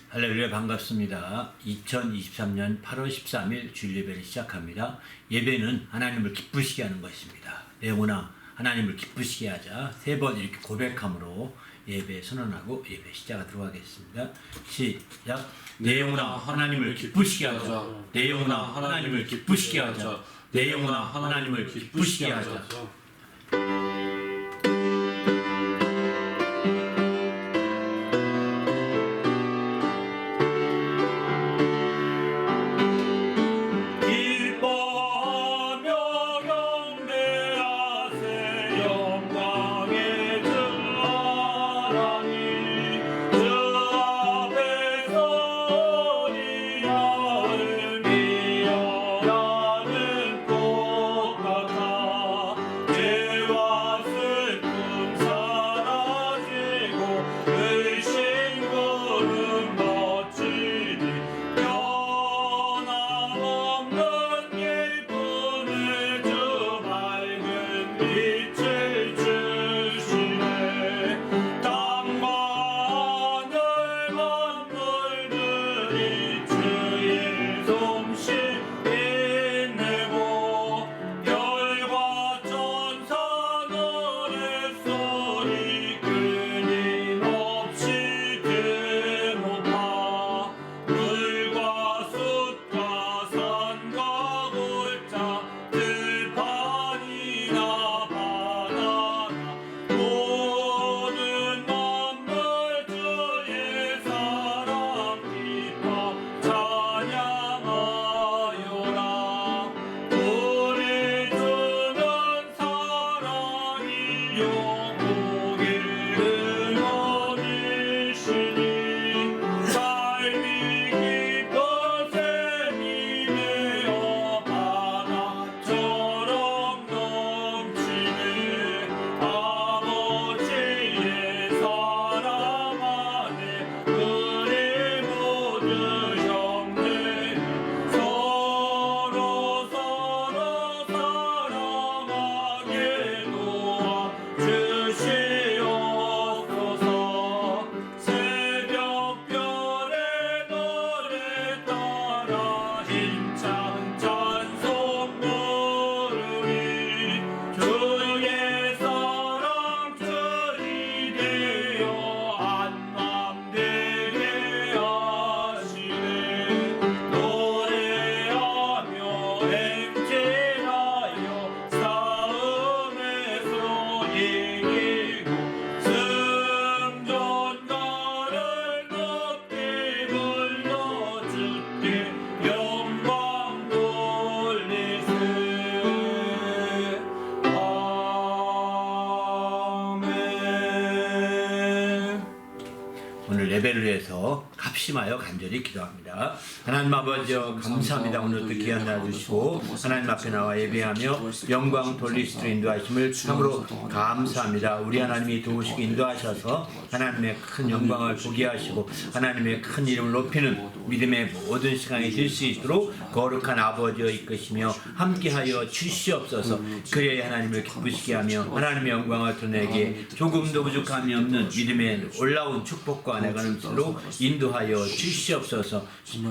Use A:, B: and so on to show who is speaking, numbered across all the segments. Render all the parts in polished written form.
A: 할렐루야, 반갑습니다. 2023년 8월 13일 주일 예배를 시작합니다. 예배는 하나님을 기쁘시게 하는 것입니다. 내 영혼아 하나님을 기쁘시게 하자. 3번 이렇게 고백함으로 예배 선언하고 예배 시작하도록 하겠습니다. 시작. 내 영혼아 하나님을 기쁘시게 하자. 내 영혼아 하나님을 기쁘시게 하자. 내 영혼아 하나님을 기쁘시게 하자. 예배를 위해서 합심하여 간절히 기도합니다. 하나님 아버지 감사합니다. 오늘도 귀한 날 주시고 하나님 앞에 나와 예배하며 영광 돌릴 수 있는 인도하심을 참으로 감사합니다. 우리 하나님이 도우시고 인도하셔서 하나님의 큰 영광을 보게 하시고 하나님의 큰 이름을 높이는 믿음의 모든 시간이 될 수 있도록 거룩한 아버지여 이끄시며 함께하여 주시옵소서. 그래야 하나님을 기쁘시게 하며 하나님의 영광을 드러내게 조금도 부족함이 없는 믿음의 올라온 축복과 내가는 것으로 인도하여 주시옵소서.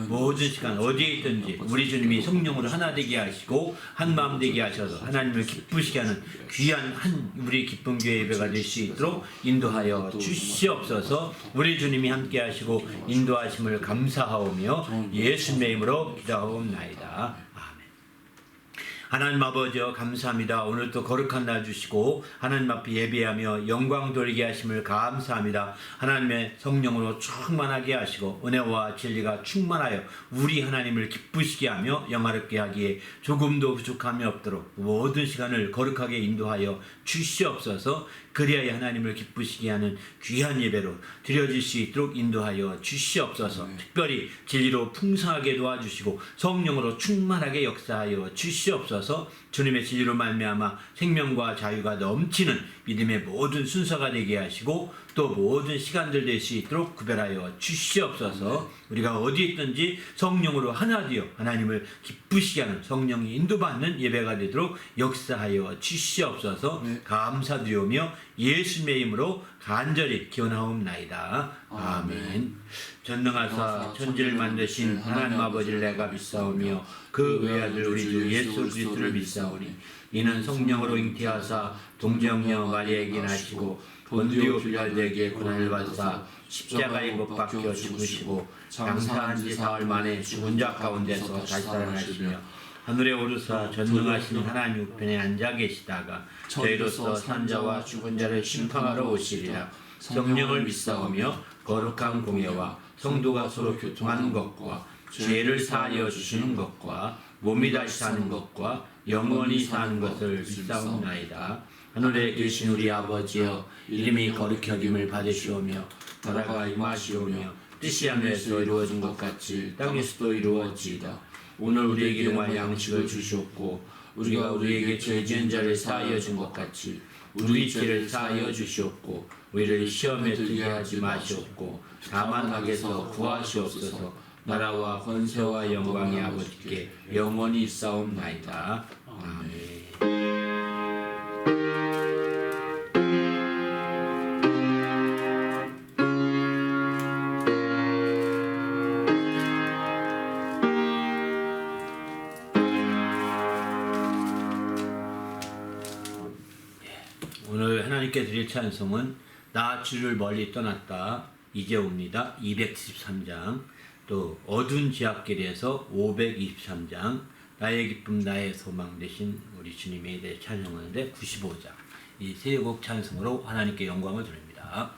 A: 모든 시간 어디에 있든지 우리 주님이 성령으로 하나 되게 하시고 한 마음 되게 하셔서 하나님을 기쁘시게 하는 귀한 한 우리 기쁜 교회 예배가 될 수 있도록 인도하여 주시옵소서. 우리 주님이 함께 하시고 인도하심을 감사하오며 예수님의 이름으로 기도하옵나이다. 하나님 아버지 감사합니다. 오늘 또 거룩한 날 주시고 하나님 앞에 예배하며 영광 돌리게 하심을 감사합니다. 하나님의 성령으로 충만하게 하시고 은혜와 진리가 충만하여 우리 하나님을 기쁘시게 하며 영화롭게 하기에 조금도 부족함이 없도록 모든 시간을 거룩하게 인도하여 주시옵소서. 그리하여 하나님을 기쁘시게 하는 귀한 예배로 드려질 수 있도록 인도하여 주시옵소서. 특별히 진리로 풍성하게 도와주시고 성령으로 충만하게 역사하여 주시옵소서. 주님의 진리로 말미암아 생명과 자유가 넘치는 믿음의 모든 순서가 되게 하시고 또 모든 시간들 될 수 있도록 구별하여 주시옵소서. 우리가 어디 있든지 성령으로 하나 되어 하나님을 기쁘시게 하는 성령이 인도받는 예배가 되도록 역사하여 주시옵소서. 감사드리오며 예수님의 이름으로 간절히 기원하옵나이다. 아멘. 전능하사 천지를 만드신 하나님 아버지를 내가 믿사오며 그 외아들 우리 주 예수 그리스도를 믿사오니 이는 성령으로 잉태하사 동정녀 마리아에게 나시고 본디오 빌라도에게 고난을 받으사 십자가에 못 박혀 죽으시고 장사한 지 사흘 만에 죽은 자 가운데서 다시 살아나시며 하늘에 오르사 전능하신 하나님 우편에 앉아 계시다가 저희로서 산자와 죽은 자를 심판하러 오시리라. 성령을 믿사오며 거룩한 공예와 성도가 서로 교통하는 것과 죄를 사하여 주시는 것과 몸이 다시 사는 것과 영원히 사는 것을 믿사옵나이다. 하늘에 계신 우리 아버지여, 이름이 거룩히 여김을 받으시오며 나라가 임하시오며 뜻이 하늘에서 이루어진 것 같이 땅에서도 이루어지이다. 오늘 우리에게 일용할 양식을 주시옵고 우리가 우리에게 죄 지은 자를 사하여 준 것 같이 우리 죄를 사하여 주시옵고 우리를 시험에 들게 하지 마시옵고 다만 악에서 구하시옵소서. 나라와 권세와 영광이 아버지께 영원히 있사옵나이다. 아멘. 오늘 하나님께 드릴 찬송은 나 주를 멀리 떠났다 이제 옵니다. 273장, 또 어두운 지하길에서 523장, 나의 기쁨 나의 소망 되신 우리 주님에 대해 찬송하는데 95장, 이 세 곡 찬송으로 하나님께 영광을 드립니다.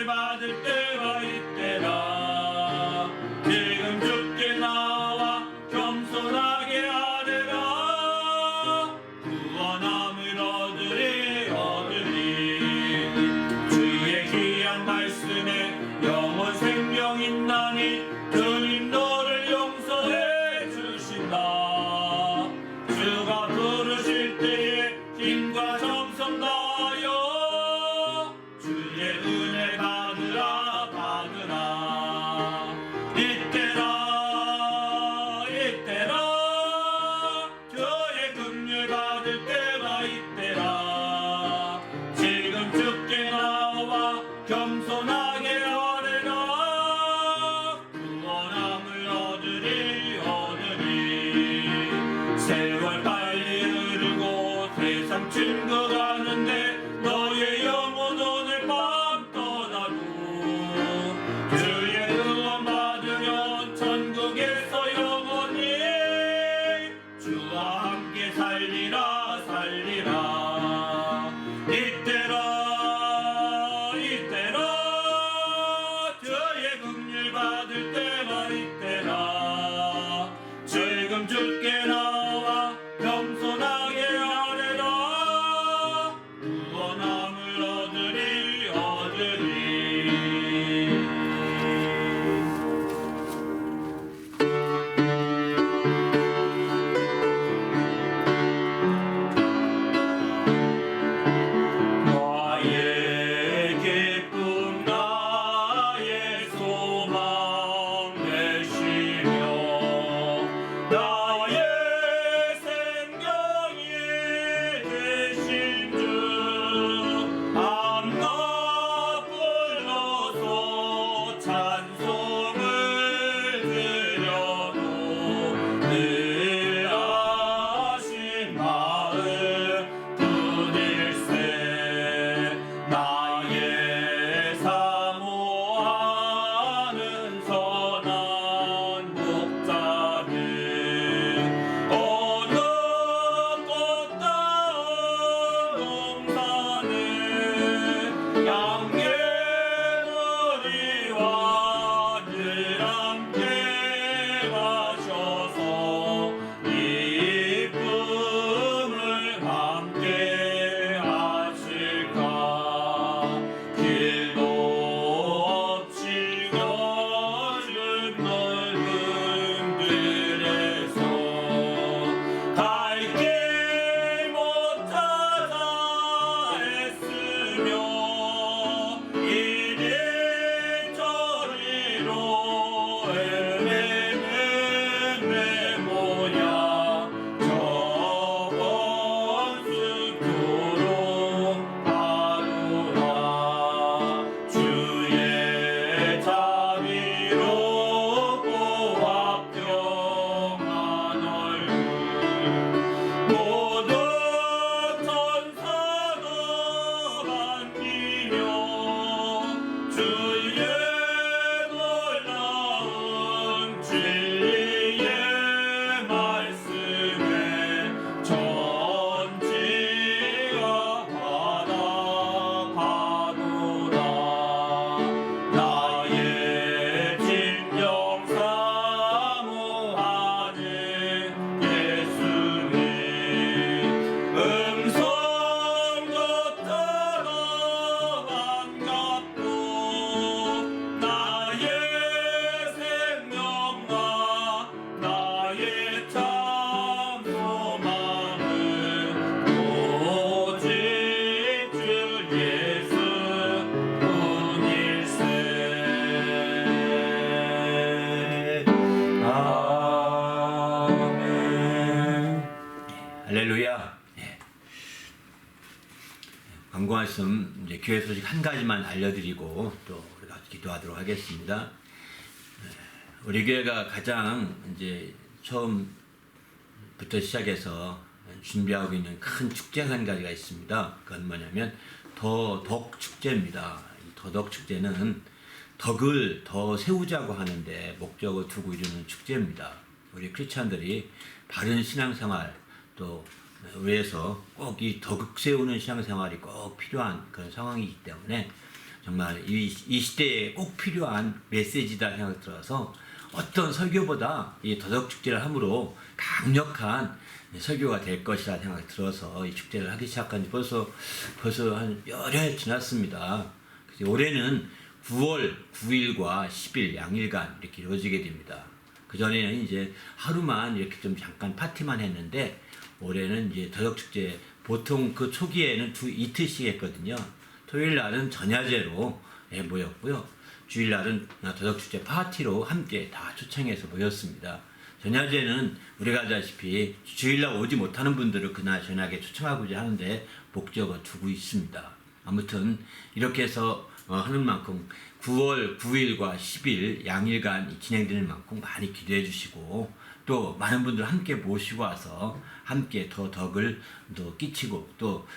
B: 긍휼 받을 때가 있대라. 지금 주께 나와 겸손하게 하리라. 구원함을 얻으리 주의 귀한 말씀에 영원 생명 있나니 주님 너를 용서해 주신다. 주가 부르실 때에 힘과 정성 다하여 주의 은혜 받으라 받으라. 이때라 이때라 주의 긍휼 받을 때가 있대라. 지금 주께 나와 겸손하게 하리라. 구원함을 얻으리 세월 빨리 흐르고 세상 증거가는데 너의 영혼 오늘 밤 떠나고 주의 응원 받으면 천국에서 영원히 주와 함께 살리라 살리라. 이때라 이때라 주의 긍휼 받을 때가 있대라. 지금 주께 나와 겸손하게 하리라. 구원함을 얻으리 나의 기쁨 나의 소망 되시며 나의 생명이 되신 주 한나 불러서 찬송을 드려도 늘 아신 마음 뿐일세. 나의 사모하는 선한 목자는 어느 꽃 닿은 동산에 양계머리와 늘 함께 가셔서 기쁨을 함께 하실까. 길도 없이 요즘 넓은 들에서 갈 길 못 찾아 애쓰며 이리저리로 헤매는 내 모양 저번 숲으로 가노라. 주의 자비롭고 화평한 얼굴 모든 천사가 반기며 주의 놀라운 진리의 말씀에 천지가 화답하노라. 나의 진정 사모하는 예수님 음성 듣다가 반갑고 나의 생명과 나의 참 소망은 오직 주 예수 뿐일세. 아멘.
A: 할렐루야. 광고 말씀 이제 교회 소식 한 가지만 알려드리고 또 우리가 기도하도록 하겠습니다. 우리 교회가 가장 이제 처음부터 시작해서 준비하고 있는 큰 축제가 한 가지가 있습니다. 그건 뭐냐면 더덕 축제입니다. 이 더덕 축제는 덕을 더 세우자고 하는데 목적을 두고 이루는 축제입니다. 우리 크리스찬들이 바른 신앙생활 또 위해서 꼭 이 덕 세우는 신앙생활이 꼭 필요한 그런 상황이기 때문에 정말 이 시대에 꼭 필요한 메시지다 생각이 들어서 어떤 설교보다 이 더덕축제를 함으로 강력한 설교가 될 것이라 생각이 들어서 이 축제를 하기 시작한 지 벌써 한 열흘 지났습니다. 그래서 올해는 9월 9일과 10일 양일간 이렇게 이루어지게 됩니다. 그전에는 이제 하루만 이렇게 좀 잠깐 파티만 했는데 올해는 이제 더덕축제 보통 그 초기에는 이틀씩 했거든요. 토요일 날은 전야제로 모였고요. 주일 날은 더덕축제 파티로 함께 다 초청해서 모였습니다. 전야제는 우리가 알다시피 주일날 오지 못하는 분들을 그날 저녁에 초청하고자 하는데 목적을 두고 있습니다. 아무튼 이렇게 해서 하는 만큼 9월 9일과 10일 양일간 진행되는 만큼 많이 기대해 주시고 또 많은 분들 함께 모시고 와서 함께 더 덕을 더 끼치고 또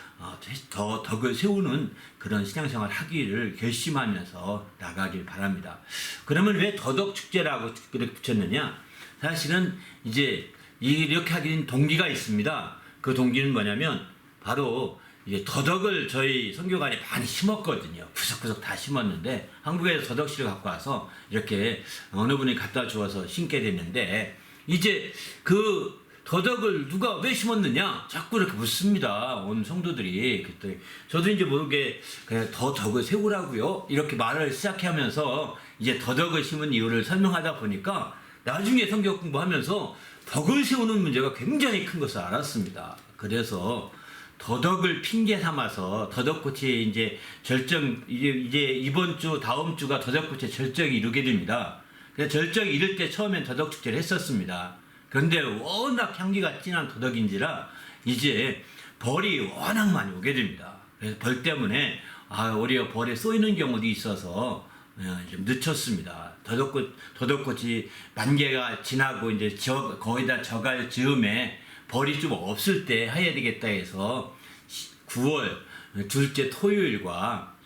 A: 더 덕을 세우는 그런 신앙생활 하기를 결심하면서 나가길 바랍니다. 그러면 왜 더덕축제라고 그렇게 붙였느냐? 사실은 이제 이렇게 하기는 동기가 있습니다. 그 동기는 뭐냐면 바로 이제 더덕을 저희 선교관에 많이 심었거든요. 구석구석 다 심었는데 한국에서 더덕씨를 갖고 와서 이렇게 어느 분이 갖다 주어서 심게 됐는데 이제 그 더덕을 누가 왜 심었느냐 자꾸 이렇게 묻습니다. 온 성도들이. 그때 저도 이제 모르게 그냥 더 덕을 세우라고요 이렇게 말을 시작하면서 이제 더덕을 심은 이유를 설명하다 보니까 나중에 성경 공부하면서 덕을 세우는 문제가 굉장히 큰 것을 알았습니다. 그래서 더덕을 핑계 삼아서 더덕꽃이 이제 이제 이번 주 다음 주가 더덕꽃의 절정이 이루게 됩니다. 그래서 절정이 이룰 때 처음엔 더덕축제를 했었습니다. 그런데 워낙 향기가 진한 더덕인지라 이제 벌이 워낙 많이 오게 됩니다. 그래서 벌 때문에 오히려 벌에 쏘이는 경우도 있어서 좀 늦췄습니다. 더덕꽃이 만개가 지나고 이제 거의 다 져갈 즈음에 벌이 좀 없을 때 해야 되겠다 해서 9월 둘째 토요일과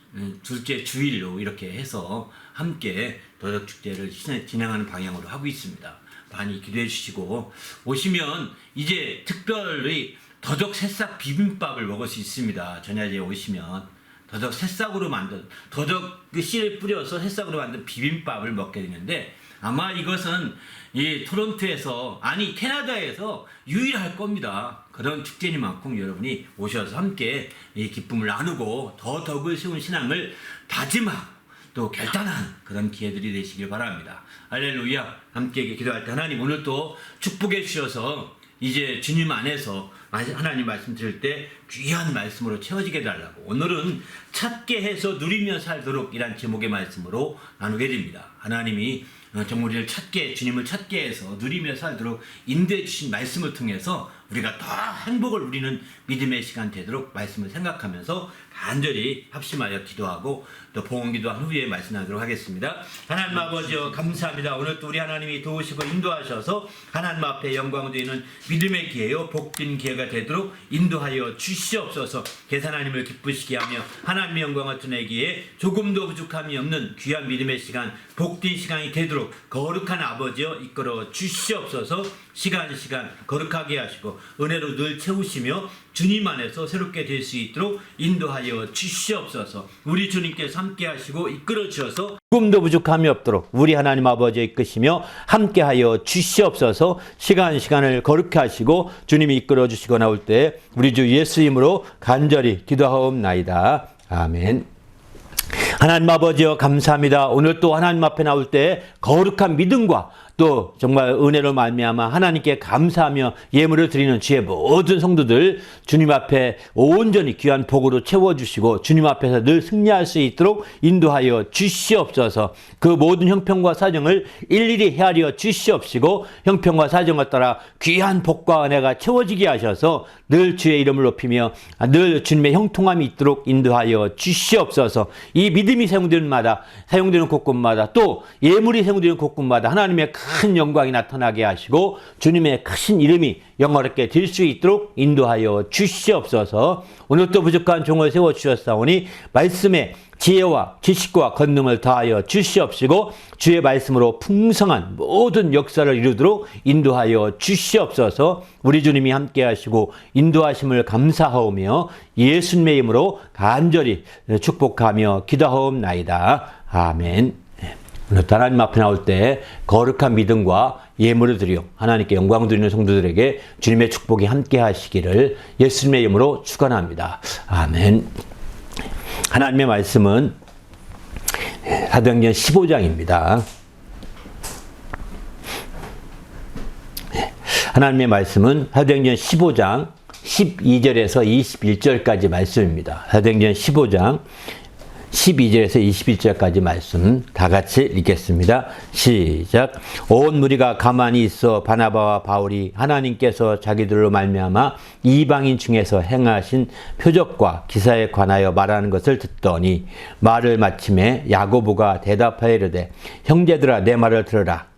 A: 둘째 주일로 이렇게 해서 함께 더덕축제를 진행하는 방향으로 하고 있습니다. 많이 기대해 주시고 오시면 이제 특별히 더덕 새싹 비빔밥을 먹을 수 있습니다. 전야제에 오시면 더덕 새싹으로 만든 더덕 씨를 뿌려서 새싹으로 만든 비빔밥을 먹게 되는데 아마 이것은 이 토론토에서 아니 캐나다에서 유일할 겁니다. 그런 축제니만큼 여러분이 오셔서 함께 이 기쁨을 나누고 더 덕을 세운 신앙을 다짐하고 또 결단한 그런 기회들이 되시길 바랍니다. 할렐루야. 함께 기도할 때 하나님 오늘 또 축복해 주셔서 이제 주님 안에서 하나님 말씀 들을 때 귀한 말씀으로 채워지게 해달라고 오늘은 찾게 해서 누리며 살도록 이란 제목의 말씀으로 나누게 됩니다. 하나님이 정말 우리를 주님을 찾게 해서 누리며 살도록 인도해 주신 말씀을 통해서 우리가 더 행복을 누리는 믿음의 시간 되도록 말씀을 생각하면서 간절히 합심하여 기도하고 또 봉헌기도한 후에 말씀하도록 하겠습니다. 하나님 아버지여 감사합니다. 오늘 또 우리 하나님이 도우시고 인도하셔서 하나님 앞에 영광 드리는 믿음의 기회요 복된 기회가 되도록 인도하여 주시옵소서. 계산하님을 기쁘시게 하며 하나님의 영광을 드러내기에 조금도 부족함이 없는 귀한 믿음의 시간 복된 시간이 되도록 거룩한 아버지여 이끌어 주시옵소서. 시간 거룩하게 하시고 은혜로 늘 채우시며 주님 안에서 새롭게 될 수 있도록 인도하여 주시옵소서. 우리 주님께서 함께 하시고 이끌어 주셔서 조금도 부족함이 없도록 우리 하나님 아버지 이끄시며 함께 하여 주시옵소서. 시간을 거룩해 하시고 주님이 이끌어 주시고 나올 때 우리 주 예수 이름으로 간절히 기도하옵나이다. 아멘. 하나님 아버지여 감사합니다. 오늘 또 하나님 앞에 나올 때 거룩한 믿음과 또 정말 은혜로 말미암아 하나님께 감사하며 예물을 드리는 주의 모든 성도들 주님 앞에 온전히 귀한 복으로 채워주시고 주님 앞에서 늘 승리할 수 있도록 인도하여 주시옵소서. 그 모든 형편과 사정을 일일이 헤아려 주시옵시고 형편과 사정을 따라 귀한 복과 은혜가 채워지게 하셔서 늘 주의 이름을 높이며 늘 주님의 형통함이 있도록 인도하여 주시옵소서. 이 믿음이 사용되는 곳곳마다 또 예물이 사용되는 곳곳마다 하나님의 큰 영광이 나타나게 하시고 주님의 크신 이름이 영화롭게 될 수 있도록 인도하여 주시옵소서. 오늘도 부족한 종을 세워주셨사오니 말씀에 지혜와 지식과 권능을 다하여 주시옵시고 주의 말씀으로 풍성한 모든 역사를 이루도록 인도하여 주시옵소서. 우리 주님이 함께 하시고 인도하심을 감사하오며 예수님의 이름으로 간절히 축복하며 기도하옵나이다. 아멘. 오늘 하나님 앞에 나올 때 거룩한 믿음과 예물을 드려 하나님께 영광 드리는 성도들에게 주님의 축복이 함께 하시기를 예수님의 이름으로 축원합니다. 아멘. 하나님의 말씀은 사도행전 15장입니다. 하나님의 말씀은 사도행전 15장 12절에서 21절까지 말씀입니다. 사도행전 15장 12절에서 21절까지 말씀 다 같이 읽겠습니다. 시작. 온 무리가 가만히 있어 바나바와 바울이 하나님께서 자기들로 말미암아 이방인 중에서 행하신 표적과 기사에 관하여 말하는 것을 듣더니 말을 마침에 야고보가 대답하여 이르되 형제들아 내 말을 들으라.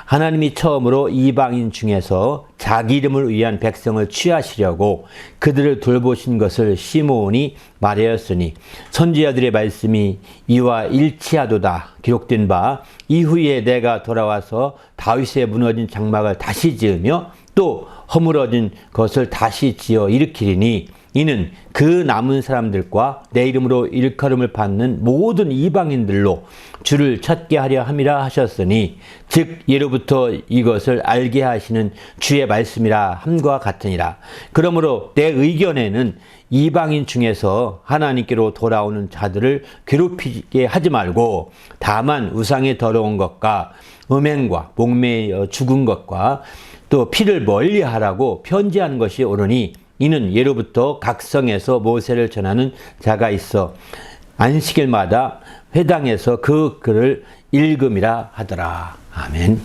A: 하나님이 처음으로 이방인 중에서 자기 이름을 위한 백성을 취하시려고 그들을 돌보신 것을 시므온이 말하였으니 선지자들의 말씀이 이와 일치하도다. 기록된 바 이후에 내가 돌아와서 다윗의 무너진 장막을 다시 지으며 또 허물어진 것을 다시 지어 일으키리니 이는 그 남은 사람들과 내 이름으로 일컬음을 받는 모든 이방인들로 주를 찾게 하려 함이라 하셨으니 즉 예로부터 이것을 알게 하시는 주의 말씀이라 함과 같으니라. 그러므로 내 의견에는 이방인 중에서 하나님께로 돌아오는 자들을 괴롭히게 하지 말고 다만 우상의 더러운 것과 음행과 목매여 죽은 것과 또 피를 멀리하라고 편지하는 것이 옳으니 이는 예로부터 각 성에서 모세를 전하는 자가 있어 안식일마다 회당에서 그 글을 읽음이라 하더라. 아멘.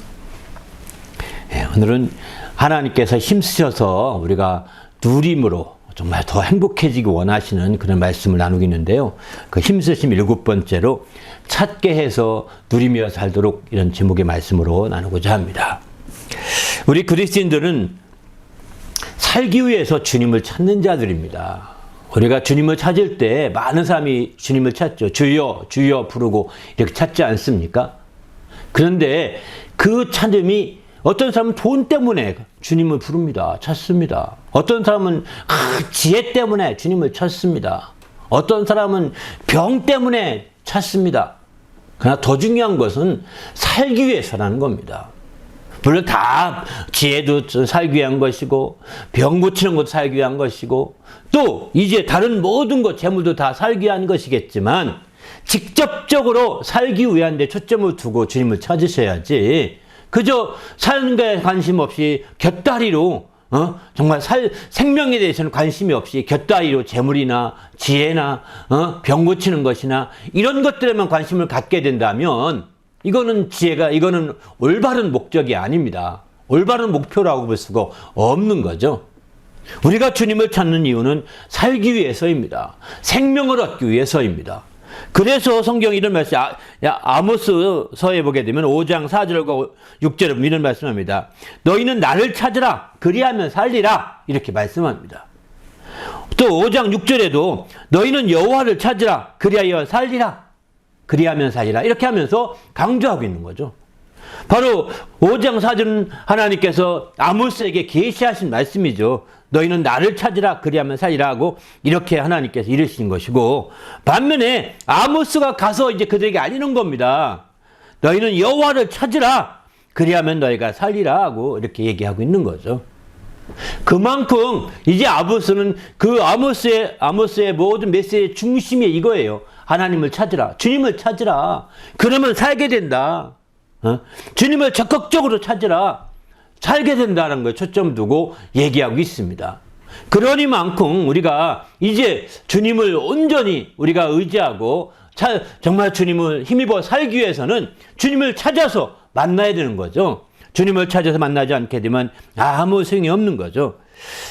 A: 오늘은 하나님께서 힘쓰셔서 우리가 누림으로 정말 더 행복해지기 원하시는 그런 말씀을 나누고 있는데요. 그 힘쓰심 7번째로 찾게 해서 누리며 살도록 이런 제목의 말씀으로 나누고자 합니다. 우리 그리스도인들은 살기 위해서 주님을 찾는 자들입니다. 우리가 주님을 찾을 때 많은 사람이 주님을 찾죠. 주여 주여 부르고 이렇게 찾지 않습니까? 그런데 그 찾음이 어떤 사람은 돈 때문에 주님을 부릅니다. 찾습니다. 어떤 사람은 지혜 때문에 주님을 찾습니다. 어떤 사람은 병 때문에 찾습니다. 그러나 더 중요한 것은 살기 위해서라는 겁니다. 물론 다 지혜도 살기 위한 것이고 병 고치는 것도 살기 위한 것이고 또 이제 다른 모든 것 재물도 다 살기 위한 것이겠지만 직접적으로 살기 위한 데 초점을 두고 주님을 찾으셔야지 그저 사는 거에 관심 없이 곁다리로 정말 생명에 대해서는 관심이 없이 곁다리로 재물이나 지혜나 병 고치는 것이나 이런 것들에만 관심을 갖게 된다면 이거는 올바른 목적이 아닙니다. 올바른 목표라고 볼 수가 없는 거죠. 우리가 주님을 찾는 이유는 살기 위해서입니다. 생명을 얻기 위해서입니다. 그래서 성경이 이런 말씀, 아모스서에 보게 되면 5장 4절과 6절에 이런 말씀합니다. 너희는 나를 찾으라, 그리하면 살리라, 이렇게 말씀합니다. 또 5장 6절에도 너희는 여호와를 찾으라, 그리하여 살리라, 그리하면 살리라, 이렇게 하면서 강조하고 있는 거죠. 바로 5장 4절은 하나님께서 아모스에게 계시하신 말씀이죠. 너희는 나를 찾으라, 그리하면 살리라 하고 이렇게 하나님께서 이르신 것이고, 반면에 아모스가 가서 이제 그들에게 알리는 겁니다. 너희는 여호와를 찾으라, 그리하면 너희가 살리라 하고 이렇게 얘기하고 있는 거죠. 그만큼 이제 아모스는 그 아모스의 모든 메시지의 중심이 이거예요. 하나님을 찾으라, 주님을 찾으라, 그러면 살게 된다. 주님을 적극적으로 찾으라, 살게 된다는 걸 초점 두고 얘기하고 있습니다. 그러니만큼 우리가 이제 주님을 온전히 우리가 의지하고 정말 주님을 힘입어 살기 위해서는 주님을 찾아서 만나야 되는 거죠. 주님을 찾아서 만나지 않게 되면 아무 소용이 없는 거죠.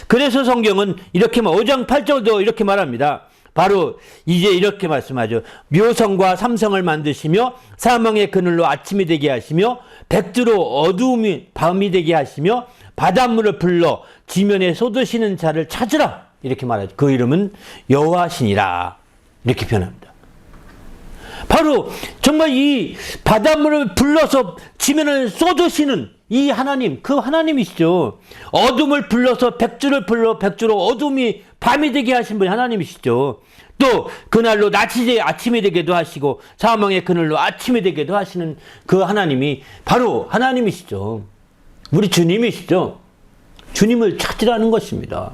A: 그래서 성경은 이렇게 5장 8절도 이렇게 말합니다. 바로 이제 이렇게 말씀하죠. 묘성과 삼성을 만드시며 사망의 그늘로 아침이 되게 하시며 백주로 어두움이 밤이 되게 하시며 바닷물을 불러 지면에 쏟으시는 자를 찾으라. 이렇게 말하죠. 그 이름은 여호와시니라. 이렇게 표현합니다. 바로 정말 이 바닷물을 불러서 지면을 쏟으시는 이 하나님, 그 하나님이시죠. 어둠을 불러서 백주를 불러 백주로 어둠이 밤이 되게 하신 분이 하나님이시죠. 또 그날로 낮이 아침이 되게도 하시고 사망의 그늘로 아침이 되게도 하시는 그 하나님이 바로 하나님이시죠. 우리 주님이시죠. 주님을 찾으라는 것입니다.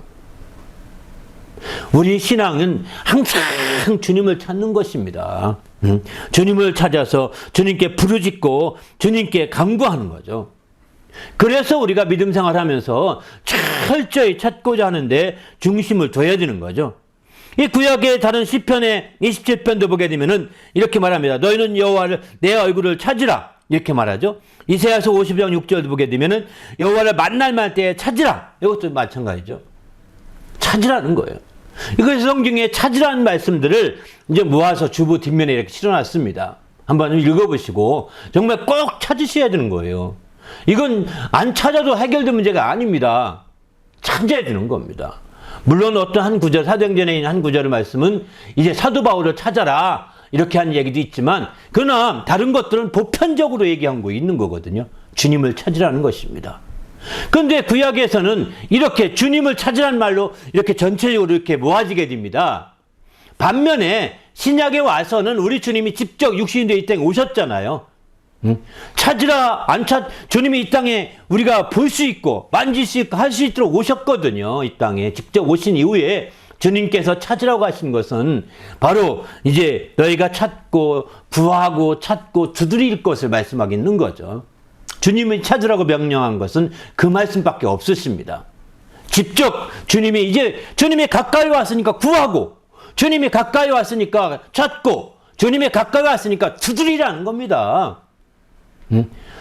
A: 우리 신앙은 항상 주님을 찾는 것입니다. 주님을 찾아서 주님께 부르짖고 주님께 간구하는 거죠. 그래서 우리가 믿음 생활하면서 철저히 찾고자 하는데 중심을 둬야 되는 거죠. 이 구약의 다른 시편의 27편도 보게 되면은 이렇게 말합니다. 너희는 여호와를 내 얼굴을 찾으라. 이렇게 말하죠. 이사야서 50장 6절도 보게 되면은 여호와를 만날 만때에 찾으라. 이것도 마찬가지죠. 찾으라는 거예요. 이것이 성경에 찾으라는 말씀들을 이제 모아서 주보 뒷면에 이렇게 실어놨습니다. 한번 읽어보시고 정말 꼭 찾으셔야 되는 거예요. 이건 안 찾아도 해결된 문제가 아닙니다. 찾아야 되는 겁니다. 물론 어떤 한 구절, 사도행전에 있는 한 구절의 말씀은 이제 사도 바울을 찾아라 이렇게 한 얘기도 있지만 그러나 다른 것들은 보편적으로 얘기한 거 있는 거거든요. 주님을 찾으라는 것입니다. 그런데 구약에서는 이렇게 주님을 찾으라는 말로 이렇게 전체적으로 이렇게 모아지게 됩니다. 반면에 신약에 와서는 우리 주님이 직접 육신이 되어 이 땅에 오셨잖아요. 찾으라, 주님이 이 땅에 우리가 볼 수 있고 만질 수 있고 할 수 있도록 오셨거든요. 이 땅에 직접 오신 이후에 주님께서 찾으라고 하신 것은 바로 이제 너희가 찾고 구하고 찾고 두드릴 것을 말씀하고 있는 거죠. 주님이 찾으라고 명령한 것은 그 말씀밖에 없으십니다. 직접 주님이 가까이 왔으니까 구하고 주님이 가까이 왔으니까 찾고 주님이 가까이 왔으니까 두드리라는 겁니다.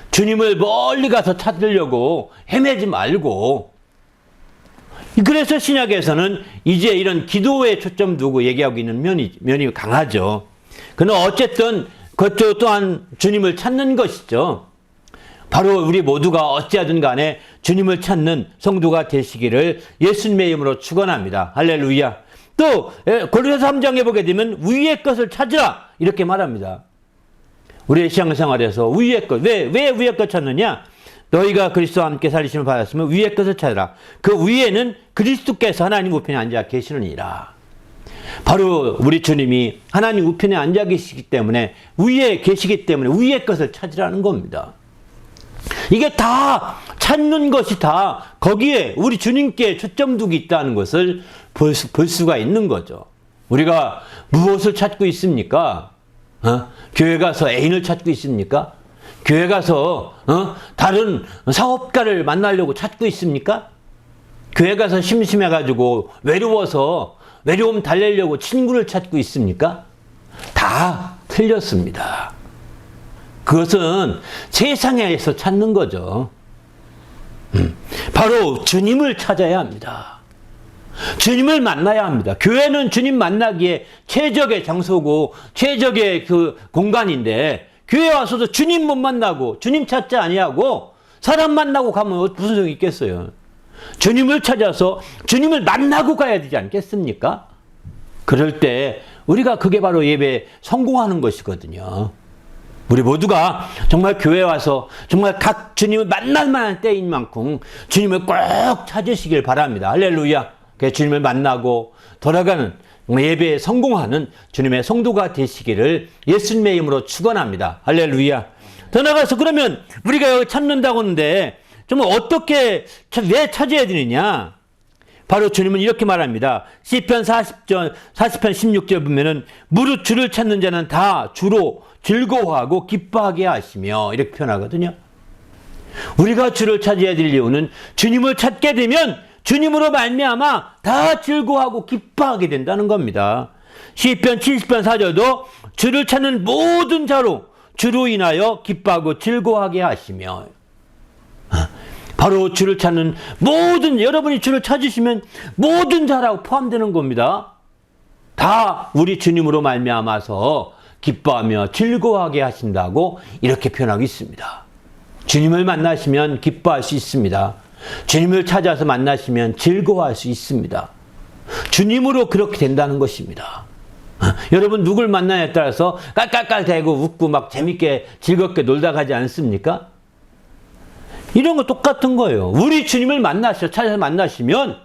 A: 주님을 멀리 가서 찾으려고 헤매지 말고. 그래서 신약에서는 이제 이런 기도에 초점 두고 얘기하고 있는 면이 강하죠. 그러나 어쨌든 그것 또한 주님을 찾는 것이죠. 바로 우리 모두가 어찌하든 간에 주님을 찾는 성도가 되시기를 예수님의 이름으로 축원합니다. 할렐루야. 또 고린도서 3장에 보게 되면 위의 것을 찾으라 이렇게 말합니다. 우리의 신앙생활에서 위의 것, 왜 위의 것 찾느냐? 너희가 그리스도와 함께 살리심을 받았으면 위의 것을 찾으라. 그 위에는 그리스도께서 하나님 우편에 앉아 계시느니라. 바로 우리 주님이 하나님 우편에 앉아 계시기 때문에 위에 계시기 때문에 위의 것을 찾으라는 겁니다. 이게 다 찾는 것이 다 거기에 우리 주님께 초점 두고 있다는 것을 볼 수가 있는 거죠. 우리가 무엇을 찾고 있습니까? 교회 가서 애인을 찾고 있습니까? 교회 가서 다른 사업가를 만나려고 찾고 있습니까? 교회 가서 심심해가지고 외로워서 외로움 달래려고 친구를 찾고 있습니까? 다 틀렸습니다. 그것은 세상에서 찾는 거죠. 바로 주님을 찾아야 합니다. 주님을 만나야 합니다. 교회는 주님 만나기에 최적의 장소고 최적의 그 공간인데 교회 와서도 주님 못 만나고 주님 찾지 아니하고 사람 만나고 가면 무슨 소용이 있겠어요. 주님을 찾아서 주님을 만나고 가야 되지 않겠습니까? 그럴 때 우리가 그게 바로 예배에 성공하는 것이거든요. 우리 모두가 정말 교회 와서 정말 각 주님을 만날 만한 때인 만큼 주님을 꼭 찾으시길 바랍니다. 할렐루야. 주님을 만나고 돌아가는 예배에 성공하는 주님의 성도가 되시기를 예수님의 이름으로 축원합니다. 할렐루야. 더 나가서 그러면 우리가 여기 찾는다고 하는데 정말 어떻게 왜 찾아야 되느냐? 바로 주님은 이렇게 말합니다. 시편 40편 16절 보면은 무릇 주를 찾는 자는 다 주로 즐거워하고 기뻐하게 하시며 이렇게 표현하거든요. 우리가 주를 찾아야 될 이유는 주님을 찾게 되면 주님으로 말미암아 다 즐거워하고 기뻐하게 된다는 겁니다. 시편 70편 4절도 주를 찾는 모든 자로 주로 인하여 기뻐하고 즐거워하게 하시며 바로 주를 찾는 모든 여러분이 주를 찾으시면 모든 자라고 포함되는 겁니다. 다 우리 주님으로 말미암아서 기뻐하며 즐거워하게 하신다고 이렇게 표현하고 있습니다. 주님을 만나시면 기뻐할 수 있습니다. 주님을 찾아서 만나시면 즐거워할 수 있습니다. 주님으로 그렇게 된다는 것입니다. 여러분 누굴 만나냐에 따라서 깔깔깔대고 웃고 막 재밌게 즐겁게 놀다 가지 않습니까? 이런 거 똑같은 거예요. 우리 주님을 찾아서 만나시면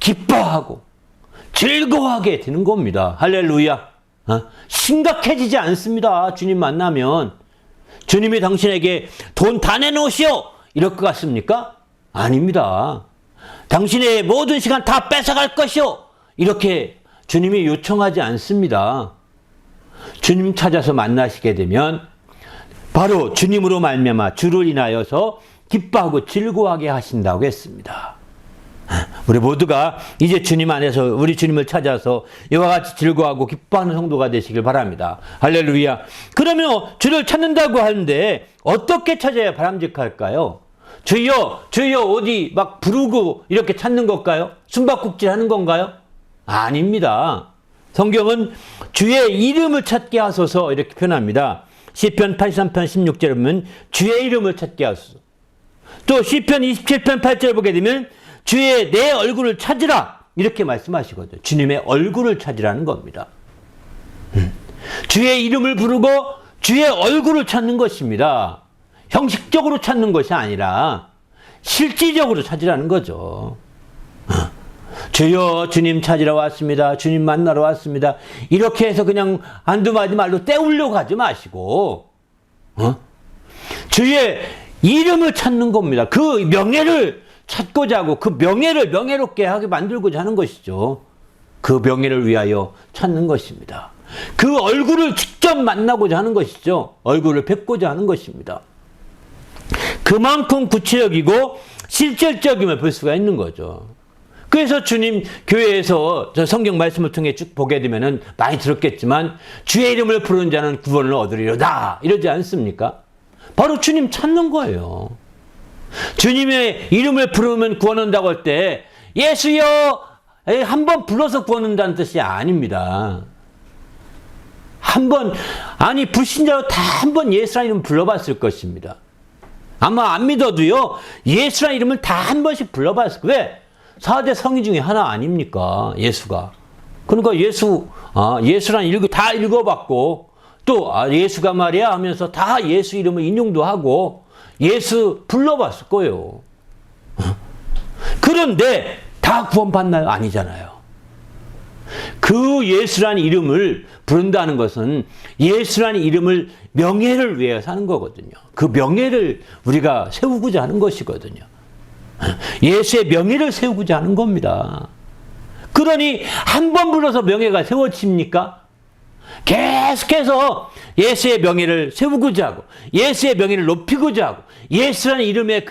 A: 기뻐하고 즐거워하게 되는 겁니다. 할렐루야. 심각해지지 않습니다. 주님 만나면. 주님이 당신에게 돈 다 내놓으시오 이럴 것 같습니까? 아닙니다. 당신의 모든 시간 다 뺏어갈 것이오 이렇게 주님이 요청하지 않습니다. 주님 찾아서 만나시게 되면 바로 주님으로 말미암아 주를 인하여서 기뻐하고 즐거워하게 하신다고 했습니다. 우리 모두가 이제 주님 안에서 우리 주님을 찾아서 이와 같이 즐거워하고 기뻐하는 성도가 되시길 바랍니다. 할렐루야. 그러면 주를 찾는다고 하는데 어떻게 찾아야 바람직할까요? 주여 주여 어디 막 부르고 이렇게 찾는 걸까요? 숨바꼭질 하는 건가요? 아닙니다. 성경은 주의 이름을 찾게 하소서 이렇게 표현합니다. 시편 83편 16절에 보면 주의 이름을 찾게 하소서. 또 시편 27편 8절을 보게 되면 주의 내 얼굴을 찾으라 이렇게 말씀하시거든요. 주님의 얼굴을 찾으라는 겁니다. 주의 이름을 부르고 주의 얼굴을 찾는 것입니다. 형식적으로 찾는 것이 아니라 실질적으로 찾으라는 거죠. 주여 주님 찾으러 왔습니다. 주님 만나러 왔습니다. 이렇게 해서 그냥 한두 마디 말로 때우려고 하지 마시고 주의 이름을 찾는 겁니다. 그 명예를 찾고자 하고 그 명예를 명예롭게 하게 만들고자 하는 것이죠. 그 명예를 위하여 찾는 것입니다. 그 얼굴을 직접 만나고자 하는 것이죠. 얼굴을 뵙고자 하는 것입니다. 그만큼 구체적이고 실질적임을 볼 수가 있는 거죠. 그래서 주님 교회에서 저 성경 말씀을 통해 쭉 보게 되면은 많이 들었겠지만 주의 이름을 부르는 자는 구원을 얻으리로다 이러지 않습니까? 바로 주님 찾는 거예요. 주님의 이름을 부르면 구원 얻는다고 할 때 예수여 한 번 불러서 구원 얻는다는 뜻이 아닙니다. 불신자로 다 한 번 예수라는 이름 불러봤을 것입니다. 아마 안 믿어도요 예수라는 이름을 다 한 번씩 불러봤을 거예요. 왜? 4대 성인 중에 하나 아닙니까? 예수가. 그러니까 예수라는 이름 다 읽어봤고 또 예수가 말이야 하면서 다 예수 이름을 인용도 하고 예수 불러봤을 거예요. 그런데 다 구원받나요? 아니잖아요. 그 예수라는 이름을 부른다는 것은 예수라는 이름을 명예를 위해서 하는 거거든요. 그 명예를 우리가 세우고자 하는 것이거든요. 예수의 명예를 세우고자 하는 겁니다. 그러니 한 번 불러서 명예가 세워집니까? 계속해서 예수의 명예를 세우고자 하고 예수의 명예를 높이고자 하고 예수라는 이름의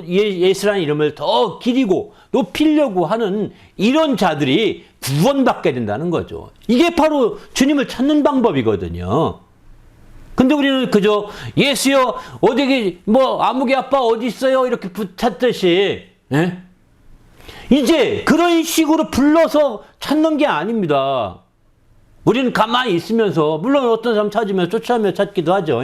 A: 예수라는 이름을 더 기리고 높이려고 하는 이런 자들이 구원받게 된다는 거죠. 이게 바로 주님을 찾는 방법이거든요. 근데 우리는 그저 예수여 어디 아무개 아빠 어디 있어요 이렇게 찾듯이 이제 그런 식으로 불러서 찾는 게 아닙니다. 우리는 가만히 있으면서 물론 어떤 사람 찾으면 쫓아오며 찾기도 하죠.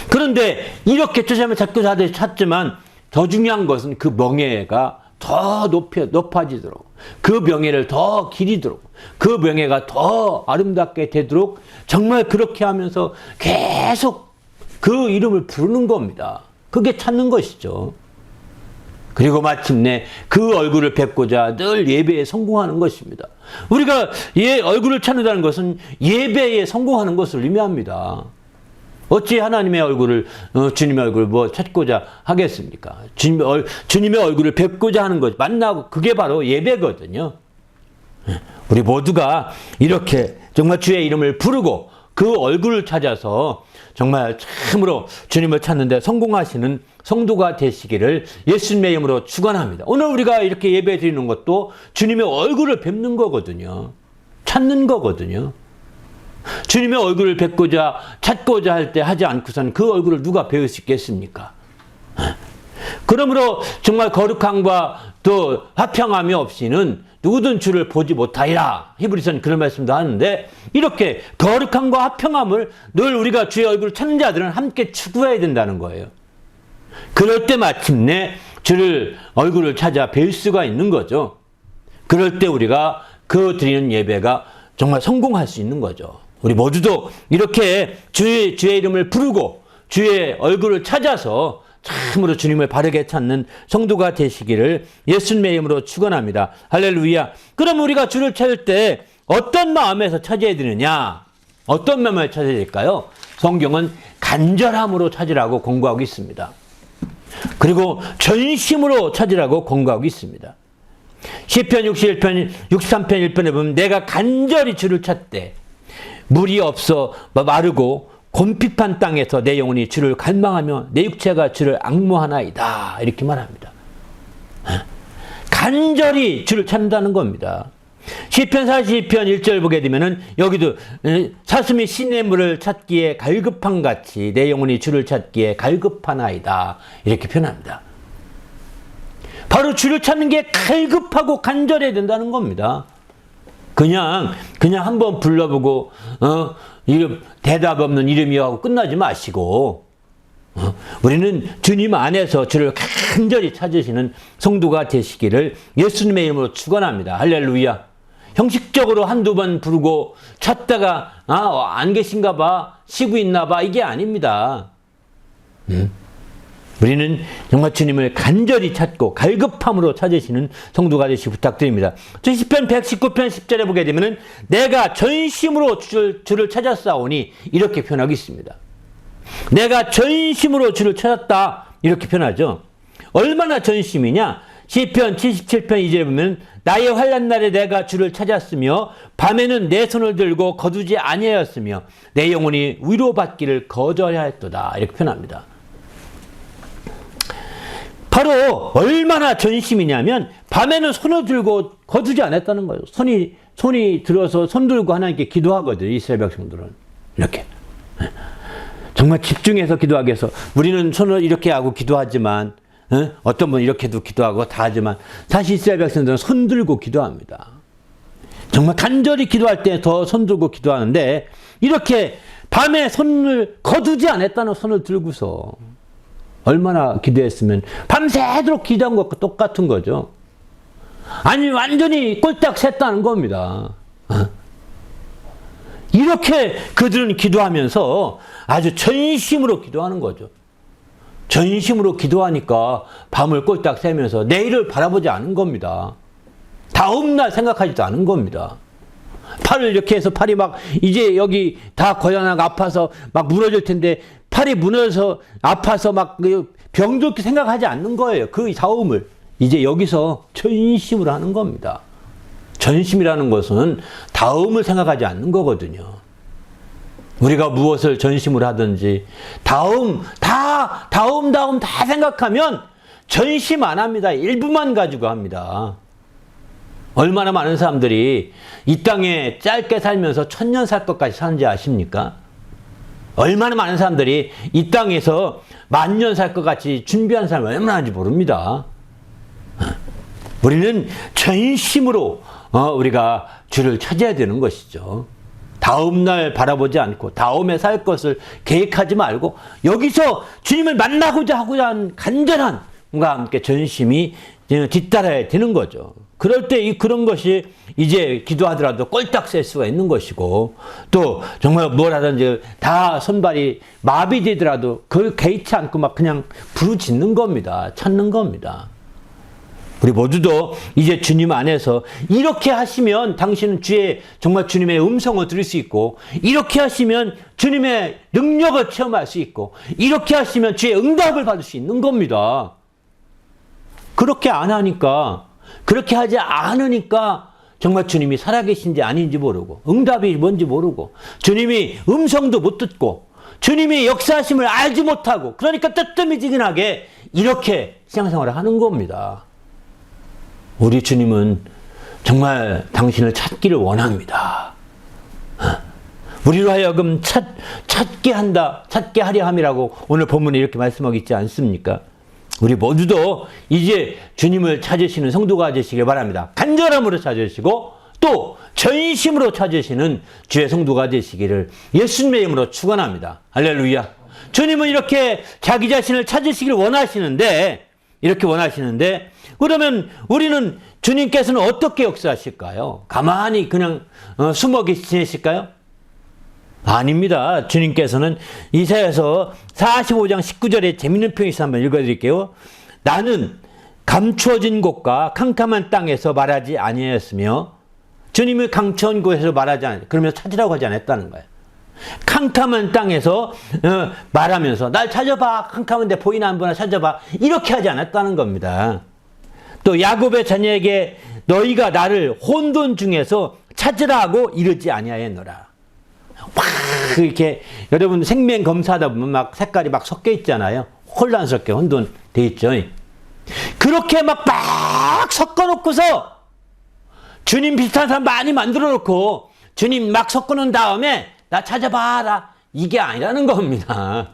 A: 그런데 이렇게 쫓아오며 찾기도 찾지만 더 중요한 것은 그 명예가 더 높아지도록 그 명예를 더 기리도록 그 명예가 더 아름답게 되도록 정말 그렇게 하면서 계속 그 이름을 부르는 겁니다. 그게 찾는 것이죠. 그리고 마침내 그 얼굴을 뵙고자 늘 예배에 성공하는 것입니다. 우리가 얼굴을 찾는다는 것은 예배에 성공하는 것을 의미합니다. 어찌 하나님의 얼굴을 주님의 얼굴을 찾고자 하겠습니까? 주님의 얼굴을 뵙고자 하는 것 만나고 그게 바로 예배거든요. 우리 모두가 이렇게 정말 주의 이름을 부르고 그 얼굴을 찾아서 정말 참으로 주님을 찾는 데 성공하시는 성도가 되시기를 예수님의 이름으로 축원합니다. 오늘 우리가 이렇게 예배 드리는 것도 주님의 얼굴을 뵙는 거거든요. 찾는 거거든요. 주님의 얼굴을 뵙고자 찾고자 할 때 하지 않고서는 그 얼굴을 누가 배울 수 있겠습니까? 그러므로 정말 거룩함과 또 화평함이 없이는
C: 누구든 주를 보지 못하리라. 히브리서는 그런 말씀도 하는데 이렇게 거룩함과 화평함을 늘 우리가 주의 얼굴을 찾는 자들은 함께 추구해야 된다는 거예요. 그럴 때 마침내 주를 얼굴을 찾아 뵐 수가 있는 거죠. 그럴 때 우리가 그 드리는 예배가 정말 성공할 수 있는 거죠. 우리 모두도 이렇게 주의 이름을 부르고 주의 얼굴을 찾아서 참으로 주님을 바르게 찾는 성도가 되시기를 예수님의 이름으로 축원합니다. 할렐루야. 그럼 우리가 주를 찾을 때 어떤 마음에서 찾아야 되느냐? 어떤 마음을 찾아야 될까요? 성경은 간절함으로 찾으라고 권고하고 있습니다. 그리고 전심으로 찾으라고 권고하고 있습니다. 시편 61편, 63편 1편에 보면 내가 간절히 주를 찾되 물이 없어 마르고 곰핍한 땅에서 내 영혼이 주를 갈망하며 내 육체가 주를 앙모하나이다. 이렇게 말합니다. 간절히 주를 찾는다는 겁니다. 시편 42편 1절 보게 되면은 여기도 사슴이 시냇물을 찾기에 갈급한 같이 내 영혼이 주를 찾기에 갈급하나이다. 이렇게 표현합니다. 바로 주를 찾는 게 갈급하고 간절해야 된다는 겁니다. 그냥 한번 불러보고 이름 대답 없는 이름이요 하고 끝나지 마시고 우리는 주님 안에서 주를 간절히 찾으시는 성도가 되시기를 예수님의 이름으로 축원합니다. 할렐루야. 형식적으로 한두 번 부르고 찾다가 안 계신가 봐, 쉬고 있나 봐, 이게 아닙니다. 우리는 정말 주님을 간절히 찾고 갈급함으로 찾으시는 성도가 되시기 부탁드립니다. 시편 119편 10절에 보게 되면 내가 전심으로 주를 찾았사오니 이렇게 표현하고 있습니다. 내가 전심으로 주를 찾았다 이렇게 표현하죠. 얼마나 전심이냐? 시편 77편 2절에 보면 나의 환난 날에 내가 주를 찾았으며 밤에는 내 손을 들고 거두지 아니하였으며 내 영혼이 위로받기를 거절하였도다 이렇게 표현합니다. 바로 얼마나 전심이냐면 밤에는 손을 들고 거두지 않았다는 거예요. 손이 들어서 손 들고 하나님께 기도하거든요. 이스라엘 백성들은 이렇게 정말 집중해서 기도하기 위해서 우리는 손을 이렇게 하고 기도하지만 어떤 분은 이렇게도 기도하고 다 하지만 사실 이스라엘 백성들은 손 들고 기도합니다. 정말 간절히 기도할 때 더 손 들고 기도하는데 이렇게 밤에 손을 거두지 않았다는 손을 들고서 얼마나 기도했으면 밤새도록 기도한 것과 똑같은 거죠. 아니 완전히 꼴딱 샜다는 겁니다. 이렇게 그들은 기도하면서 아주 전심으로 기도하는 거죠. 전심으로 기도하니까 밤을 꼴딱 새면서 내일을 바라보지 않은 겁니다. 다음날 생각하지도 않은 겁니다. 팔을 이렇게 해서 팔이 막 이제 여기 다 고장나고 아파서 막 무너질 텐데 팔이 무너져서 아파서 막 병들게 생각하지 않는 거예요. 그 다음을 이제 여기서 전심으로 하는 겁니다. 전심이라는 것은 다음을 생각하지 않는 거거든요. 우리가 무엇을 전심으로 하든지 다음 다 생각하면 전심 안 합니다. 일부만 가지고 합니다. 얼마나 많은 사람들이 이 땅에 짧게 살면서 1000년 살 것까지 사는지 아십니까? 얼마나 많은 사람들이 이 땅에서 10,000년 살 것 같이 준비한 사람이 얼마나 많은지 모릅니다. 우리는 전심으로 우리가 주를 찾아야 되는 것이죠. 다음날 바라보지 않고 다음에 살 것을 계획하지 말고 여기서 주님을 만나고자 하는 간절한 과 함께 전심이 뒤따라야 되는 거죠. 그럴 때 그런 것이 이제 기도하더라도 꼴딱 셀 수가 있는 것이고 또 정말 뭘 하든지 다 손발이 마비되더라도 그걸 개의치 않고 막 그냥 부르짖는 겁니다. 찾는 겁니다. 우리 모두도 이제 주님 안에서 이렇게 하시면 당신은 정말 주님의 음성을 들을 수 있고 이렇게 하시면 주님의 능력을 체험할 수 있고 이렇게 하시면 주의 응답을 받을 수 있는 겁니다. 그렇게 안 하니까 그렇게 하지 않으니까 정말 주님이 살아계신지 아닌지 모르고 응답이 뭔지 모르고 주님이 음성도 못 듣고 주님이 역사하심을 알지 못하고 그러니까 뜨뜨미지근하게 이렇게 신앙생활을 하는 겁니다. 우리 주님은 정말 당신을 찾기를 원합니다. 우리로 하여금 찾게 하려 함이라고 오늘 본문에 이렇게 말씀하고 있지 않습니까? 우리 모두도 이제 주님을 찾으시는 성도가 되시길 바랍니다. 간절함으로 찾으시고 또 전심으로 찾으시는 주의 성도가 되시기를 예수님의 이름으로 축원합니다. 할렐루야. 주님은 이렇게 자기 자신을 찾으시길 원하시는데, 이렇게 원하시는데, 그러면 우리는 주님께서는 어떻게 역사하실까요? 가만히 그냥 숨어 계시실까요? 아닙니다. 주님께서는 이사야서 45장 19절에 재밌는 표현이 있어서 한번 읽어드릴게요. 나는 감추어진 곳과 캄캄한 땅에서 말하지 아니하였으며, 주님이 감추어진 곳에서 말하지 않았다. 그러면서 찾으라고 하지 않았다는 거예요. 캄캄한 땅에서 말하면서 날 찾아봐. 캄캄한데 보이나 안 보이나 찾아봐. 이렇게 하지 않았다는 겁니다. 또 야곱의 자녀에게 너희가 나를 혼돈 중에서 찾으라고 이르지 아니하였노라. 막 이렇게 여러분 생명 검사하다 보면 막 색깔이 막 섞여 있잖아요. 혼란스럽게 혼돈돼 있죠. 그렇게 막 섞어 놓고서 주님 비슷한 사람 많이 만들어 놓고 주님 막 섞어 놓은 다음에 나 찾아봐라. 이게 아니라는 겁니다.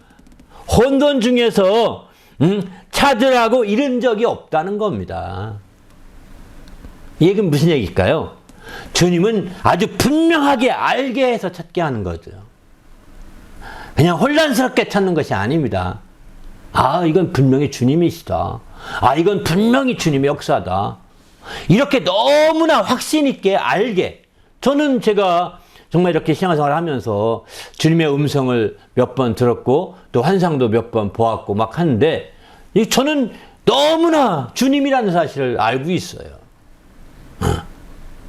C: 혼돈 중에서 찾으라고 이른 적이 없다는 겁니다. 이 얘기는 무슨 얘기일까요? 주님은 아주 분명하게 알게 해서 찾게 하는 거죠. 그냥 혼란스럽게 찾는 것이 아닙니다. 아, 이건 분명히 주님이시다. 아, 이건 분명히 주님의 역사다. 이렇게 너무나 확신 있게 알게. 저는 제가 정말 이렇게 신앙생활을 하면서 주님의 음성을 몇 번 들었고 또 환상도 몇 번 보았고 막 하는데 저는 너무나 주님이라는 사실을 알고 있어요.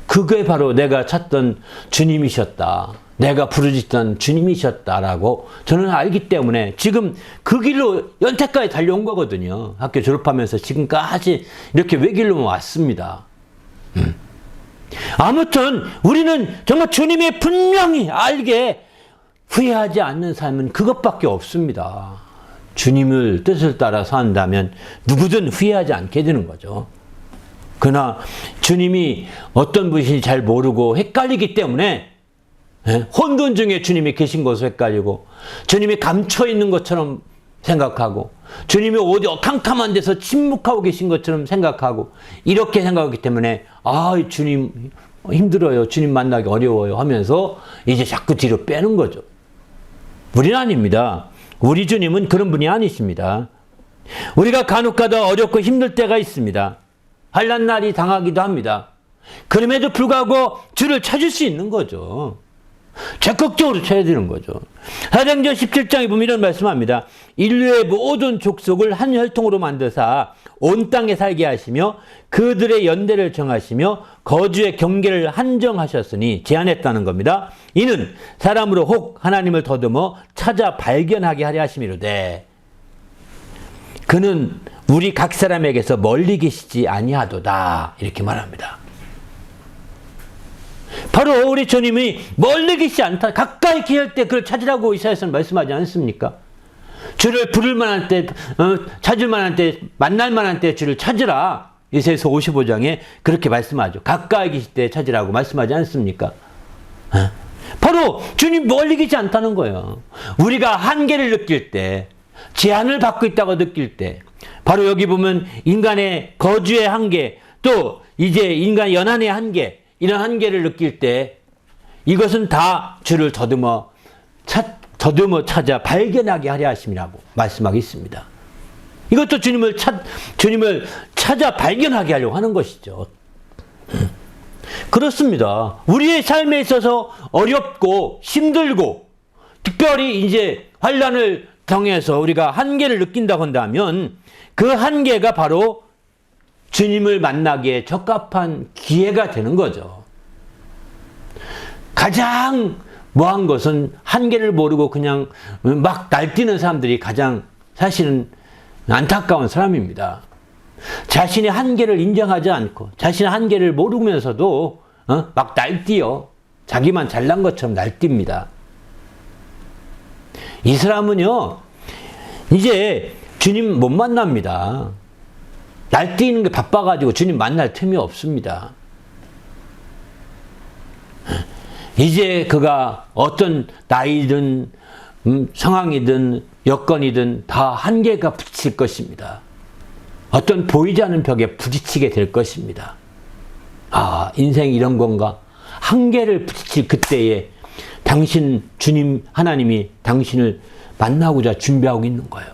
C: 그게 바로 내가 찾던 주님이셨다. 내가 부르짖던 주님이셨다라고 저는 알기 때문에 지금 그 길로 연태까지 달려온 거거든요. 학교 졸업하면서 지금까지 이렇게 외길로 왔습니다. 아무튼 우리는 정말 주님이 분명히 알게 후회하지 않는 삶은 그것밖에 없습니다. 주님을 뜻을 따라 산다면 누구든 후회하지 않게 되는 거죠. 그러나 주님이 어떤 분이신지 잘 모르고 헷갈리기 때문에 혼돈 중에 주님이 계신 것으로 헷갈리고 주님이 감춰 있는 것처럼 생각하고 주님이 어디 캄캄한 데서 침묵하고 계신 것처럼 생각하고 이렇게 생각하기 때문에 아, 주님 힘들어요. 주님 만나기 어려워요 하면서 이제 자꾸 뒤로 빼는 거죠. 우리는 아닙니다. 우리 주님은 그런 분이 아니십니다. 우리가 간혹가다 어렵고 힘들 때가 있습니다. 환난 날이 당하기도 합니다. 그럼에도 불구하고 주를 찾을 수 있는 거죠. 적극적으로 찾아야 되는 거죠. 사도행전 17장에 보면 이런 말씀합니다. 인류의 모든 족속을 한 혈통으로 만드사 온 땅에 살게 하시며 그들의 연대를 정하시며 거주의 경계를 한정하셨으니 제한했다는 겁니다. 이는 사람으로 혹 하나님을 더듬어 찾아 발견하게 하려 하심이로되 그는 우리 각 사람에게서 멀리 계시지 아니하도다. 이렇게 말합니다. 바로 우리 주님이 멀리 계시지 않다. 가까이 계실 때 그를 찾으라고 이사야서는 말씀하지 않습니까? 주를 부를 만한 때, 찾을 만한 때, 만날 만한 때 주를 찾으라. 이사야서 55장에 그렇게 말씀하죠. 가까이 계실 때 찾으라고 말씀하지 않습니까? 바로 주님 멀리 계시지 않다는 거예요. 우리가 한계를 느낄 때, 제한을 받고 있다고 느낄 때, 바로 여기 보면 인간의 거주의 한계, 또 이제 인간 연한의 한계, 이런 한계를 느낄 때 이것은 다 주를 더듬어 찾아 발견하게 하려 하심이라고 말씀하고 있습니다. 이것도 주님을 찾아 발견하게 하려고 하는 것이죠. 그렇습니다. 우리의 삶에 있어서 어렵고 힘들고 특별히 이제 환난을 통해서 우리가 한계를 느낀다고 한다면 그 한계가 바로 주님을 만나기에 적합한 기회가 되는 거죠. 가장 뭐한 것은 한계를 모르고 그냥 막 날뛰는 사람들이 가장 사실은 안타까운 사람입니다. 자신의 한계를 인정하지 않고 자신의 한계를 모르면서도 막 날뛰어 자기만 잘난 것처럼 날뜁니다. 이 사람은요 이제 주님 못 만납니다. 날뛰는 게 바빠가지고 주님 만날 틈이 없습니다. 이제 그가 어떤 나이든 상황이든 여건이든 다 한계가 붙일 것입니다. 어떤 보이지 않는 벽에 부딪히게 될 것입니다. 아, 인생이 이런 건가? 한계를 부딪힐 그때에 당신 주님 하나님이 당신을 만나고자 준비하고 있는 거예요.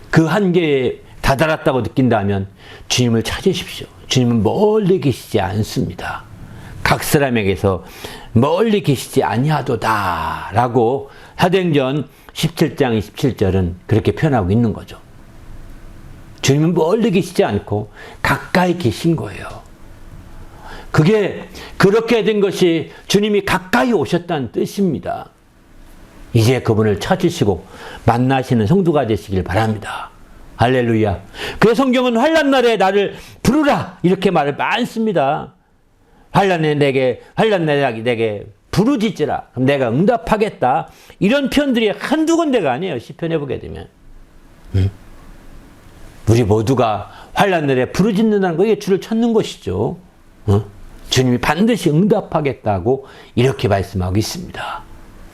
C: 그 한계에 다다랐다고 느낀다면 주님을 찾으십시오. 주님은 멀리 계시지 않습니다. 각 사람에게서 멀리 계시지 아니하도다 라고 사도행전 17장 27절은 그렇게 표현하고 있는 거죠. 주님은 멀리 계시지 않고 가까이 계신 거예요. 그게 그렇게 된 것이 주님이 가까이 오셨다는 뜻입니다. 이제 그분을 찾으시고 만나시는 성도가 되시길 바랍니다. 할렐루야. 그래서 성경은 환난 날에 나를 부르라 이렇게 말을 많습니다. 환난 날에 내게 부르짖으라. 그럼 내가 응답하겠다. 이런 표현들이 한두 군데가 아니에요. 시편에 보게 되면. 우리 모두가 환난 날에 부르짖는다는 거 이게 주를 찾는 것이죠. 주님이 반드시 응답하겠다고 이렇게 말씀하고 있습니다.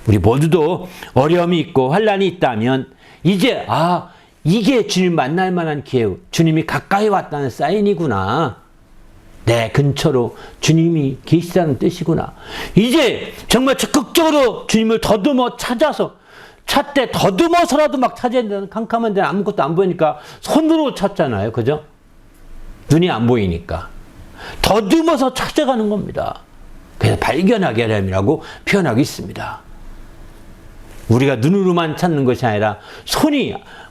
C: 우리 모두도 어려움이 있고 환난이 있다면 이제 이게 주님 만날 만한 기회, 주님이 가까이 왔다는 사인이구나. 내 근처로 주님이 계시다는 뜻이구나. 이제 정말 적극적으로 주님을 더듬어 찾아서 찾되 더듬어서라도 막 찾아야 되는 캄캄한 데는 아무것도 안 보이니까 손으로 찾잖아요. 그죠? 눈이 안 보이니까. 더듬어서 찾아가는 겁니다. 그래서 발견하게 하려고 표현하고 있습니다. 우리가 눈으로만 찾는 것이 아니라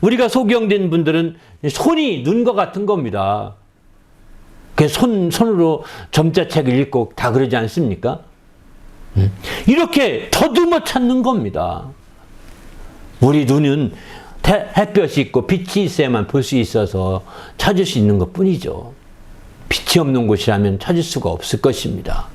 C: 우리가 소경된 분들은 손이 눈과 같은 겁니다. 그래서 손으로 점자책을 읽고 다 그러지 않습니까? 이렇게 더듬어 찾는 겁니다. 우리 눈은 햇볕이 있고 빛이 있어야만 볼 수 있어서 찾을 수 있는 것 뿐이죠. 빛이 없는 곳이라면 찾을 수가 없을 것입니다.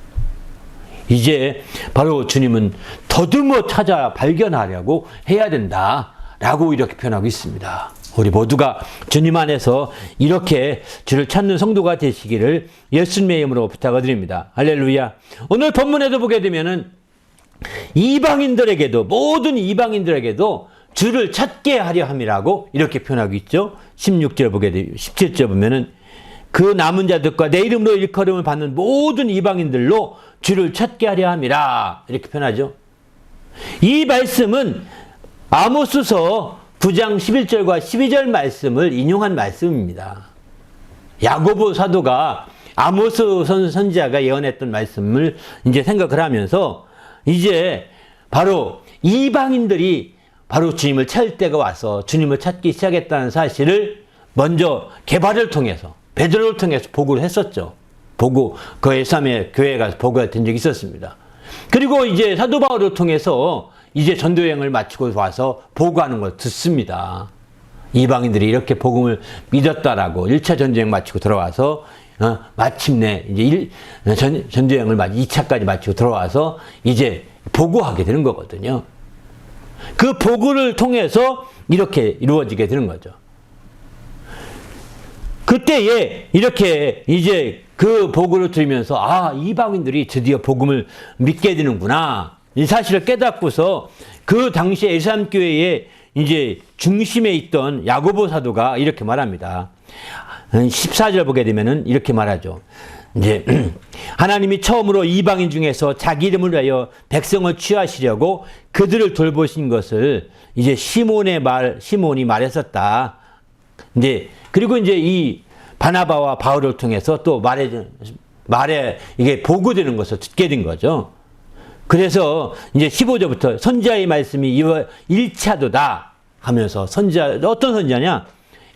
C: 이제 바로 주님은 더듬어 찾아 발견하려고 해야 된다라고 이렇게 표현하고 있습니다. 우리 모두가 주님 안에서 이렇게 주를 찾는 성도가 되시기를 예수님의 이름으로 부탁을 드립니다. 할렐루야. 오늘 본문에도 보게 되면은 모든 이방인들에게도 주를 찾게 하려 함이라고 이렇게 표현하고 있죠. 16절 보게 되면 17절 보면은 그 남은 자들과 내 이름으로 일컬음을 받는 모든 이방인들로 주를 찾게 하려 함이라 이렇게 표현하죠. 이 말씀은 아모스서 9장 11절과 12절 말씀을 인용한 말씀입니다. 야고보 사도가 아모스 선지자가 예언했던 말씀을 이제 생각을 하면서 이제 바로 이방인들이 바로 주님을 찾을 때가 와서 주님을 찾기 시작했다는 사실을 먼저 개발을 통해서 베드로를 통해서 보고를 했었죠. 그 예수님의 교회에 가서 보고가 된 적이 있었습니다. 그리고 이제 사도 바울을 통해서 이제 전도여행을 마치고 와서 보고하는 걸 듣습니다. 이방인들이 이렇게 복음을 믿었다라고 1차 전도여행 마치고 들어와서 마침내 이제 전도여행을 2차까지 마치고 들어와서 이제 보고하게 되는 거거든요. 그 보고를 통해서 이렇게 이루어지게 되는 거죠. 그때에 이렇게 이제 그 보고를 들으면서 이방인들이 드디어 복음을 믿게 되는구나. 이 사실을 깨닫고서 그 당시에 예루살렘 교회의 이제 중심에 있던 야고보 사도가 이렇게 말합니다. 14절 보게 되면은 이렇게 말하죠. 이제 하나님이 처음으로 이방인 중에서 자기 이름을 위하여 백성을 취하시려고 그들을 돌보신 것을 이제 시몬이 말했었다. 이제 그리고 이제 이 바나바와 바울을 통해서 또 말에 이게 보고되는 것을 듣게 된 거죠. 그래서 이제 15절부터 선지자의 말씀이 1차도다 하면서 어떤 선지자냐?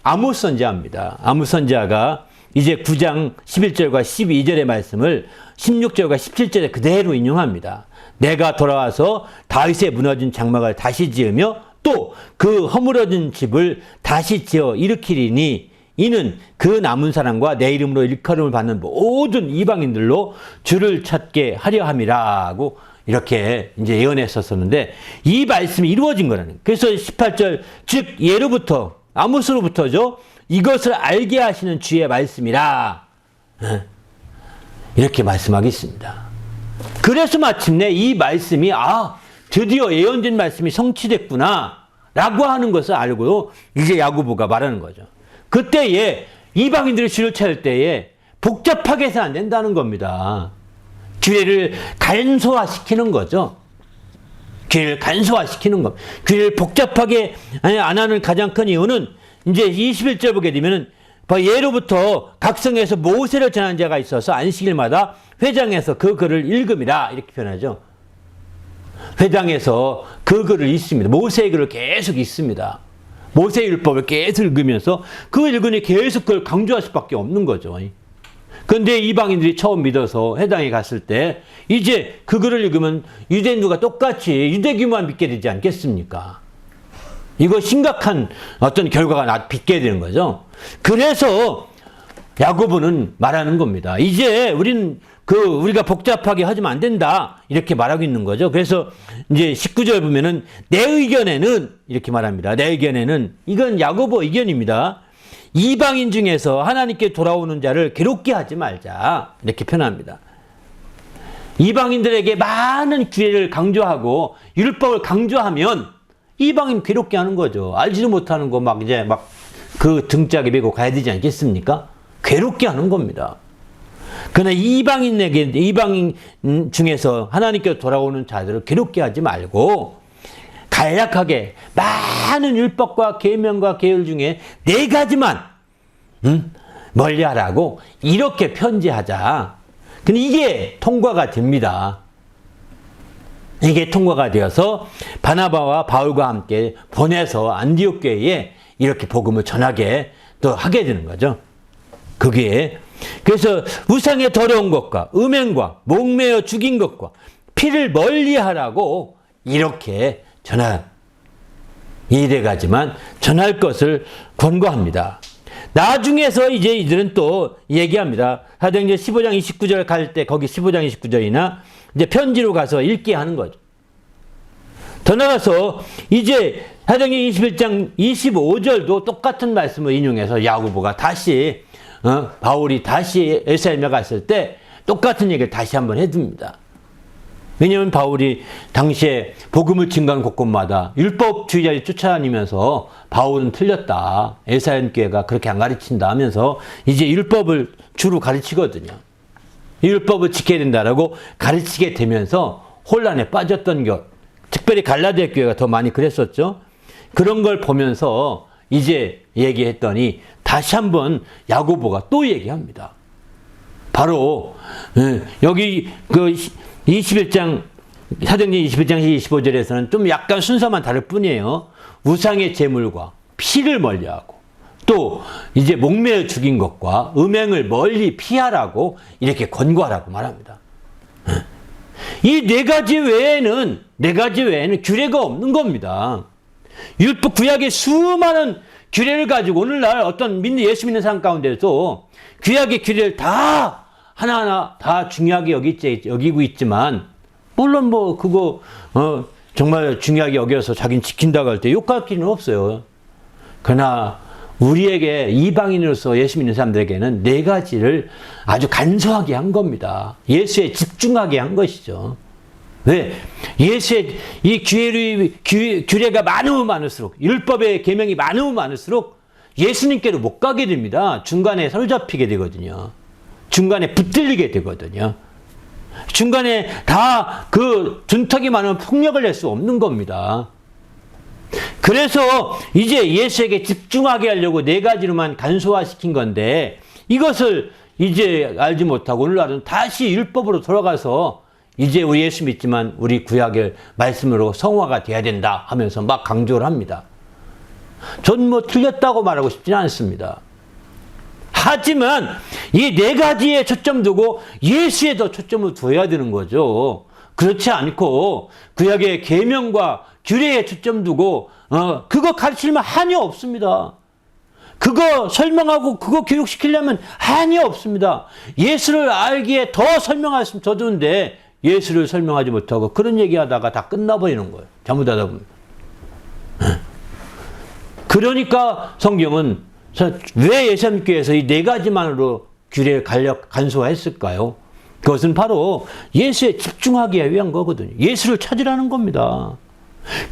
C: 아모스 선지자입니다. 아모스 선지자가 이제 9장 11절과 12절의 말씀을 16절과 17절에 그대로 인용합니다. 내가 돌아와서 다윗의 무너진 장막을 다시 지으며 또 그 허물어진 집을 다시 지어 일으키리니 이는 그 남은 사람과 내 이름으로 일컬음을 받는 모든 이방인들로 주를 찾게 하려 함이라고 이렇게 이제 예언했었는데 이 말씀이 이루어진 거라는. 그래서 18절 즉 예로부터 아모스로부터죠. 이것을 알게 하시는 주의 말씀이라 이렇게 말씀하겠습니다. 그래서 마침내 이 말씀이 드디어 예언된 말씀이 성취됐구나 라고 하는 것을 알고 이제 야고보가 말하는 거죠. 그때에 이방인들이 주를 찾을 때에 복잡하게 해서 안 된다는 겁니다. 규례를 간소화시키는 거죠. 규례를 간소화시키는 것. 규례를 복잡하게 안 하는 가장 큰 이유는 이제 21절 보게 되면은 예로부터 각성에서 모세를 전한 자가 있어서 안식일마다 회당에서 그 글을 읽음이라 이렇게 표현하죠. 회당에서 그 글을 읽습니다. 모세의 글을 계속 읽습니다. 모세의 율법을 계속 읽으면서 그 읽으니 계속 그걸 강조할 수밖에 없는 거죠. 그런데 이방인들이 처음 믿어서 회당에 갔을 때 이제 그 글을 읽으면 유대인들과 똑같이 유대교만 믿게 되지 않겠습니까? 이거 심각한 어떤 결과가 빚게 되는 거죠. 그래서 야고보는 말하는 겁니다. 이제 우리가 복잡하게 하지면 안 된다. 이렇게 말하고 있는 거죠. 그래서 이제 19절 보면은 내 의견에는 이렇게 말합니다. 내 의견에는 이건 야고보 의견입니다. 이방인 중에서 하나님께 돌아오는 자를 괴롭게 하지 말자. 이렇게 표현합니다. 이방인들에게 많은 규례를 강조하고 율법을 강조하면 이방인 괴롭게 하는 거죠. 알지도 못하는 거 이제 그 등짝에 메고 가야 되지 않겠습니까? 괴롭게 하는 겁니다. 그러나 이방인 중에서 하나님께 돌아오는 자들을 괴롭게 하지 말고 간략하게 많은 율법과 계명과 계율 중에 4가지만 멀리하라고 이렇게 편지하자. 근데 이게 통과가 됩니다. 이게 통과가 되어서 바나바와 바울과 함께 보내서 안디옥 교회에 이렇게 복음을 전하게 또 하게 되는 거죠. 그게 그래서 우상의 더러운 것과 음행과 목매어 죽인 것과 피를 멀리하라고 이렇게 전한 이 4가지만 전할 것을 권고합니다. 나중에서 이제 이들은 또 얘기합니다. 사도행전 15장 29절 갈 때 거기 15장 29절이나 이제 편지로 가서 읽게 하는 거죠. 더 나가서 이제 사도행전 21장 25절도 똑같은 말씀을 인용해서 야고보가 다시 바울이 다시 예루살렘에 갔을 때 똑같은 얘기를 다시 한번 해줍니다. 왜냐하면 바울이 당시에 복음을 증거하는 곳곳마다 율법주의자를 쫓아다니면서 바울은 틀렸다. 예루살렘 교회가 그렇게 안 가르친다 하면서 이제 율법을 주로 가르치거든요. 율법을 지켜야 된다라고 가르치게 되면서 혼란에 빠졌던 것. 특별히 갈라디아 교회가 더 많이 그랬었죠. 그런 걸 보면서 이제 얘기했더니 다시 한번 야고보가 또 얘기합니다. 바로 여기 그 21장 사도행전 21장 25절에서는 좀 약간 순서만 다를 뿐이에요. 우상의 제물과 피를 멀리하고 또 이제 목매어 죽인 것과 음행을 멀리 피하라고 이렇게 권고하라고 말합니다. 이 4가지 외에는 규례가 없는 겁니다. 율법 구약의 수많은 규례를 가지고 오늘날 어떤 예수 믿는 사람 가운데서 구약의 규례를 다 하나하나 다 중요하게 여기고 있지만 물론 그거 정말 중요하게 여겨서 자기는 지킨다고 할 때 욕할 길은 없어요. 그러나 우리에게 이방인으로서 예수 믿는 사람들에게는 4가지를 아주 간소하게 한 겁니다. 예수에 집중하게 한 것이죠. 왜? 예수의 이 규례가 많으면 많을수록 율법의 계명이 많으면 많을수록 예수님께로 못 가게 됩니다. 중간에 사로잡히게 되거든요. 중간에 붙들리게 되거든요. 중간에 다 그 둔탁이 많으면 폭력을 낼 수 없는 겁니다. 그래서 이제 예수에게 집중하게 하려고 4가지로만 간소화시킨 건데 이것을 이제 알지 못하고 오늘날은 다시 율법으로 돌아가서 이제 우리 예수 믿지만 우리 구약의 말씀으로 성화가 돼야 된다 하면서 막 강조를 합니다. 전 틀렸다고 말하고 싶지는 않습니다. 하지만 이 4가지에 초점 두고 예수에 더 초점을 두어야 되는 거죠. 그렇지 않고 구약의 계명과 규례에 초점 두고 그거 가르치려면 한이 없습니다. 그거 설명하고 그거 교육시키려면 한이 없습니다. 예수를 알기에 더 설명했으면 더 좋은데 예수를 설명하지 못하고 그런 얘기하다가 다 끝나버리는 거예요. 잘못하다 보면. 그러니까 성경은 왜 예수님께서 이 4가지만으로 규례를 간소화했을까요? 그것은 바로 예수에 집중하기 위한 거거든요. 예수를 찾으라는 겁니다.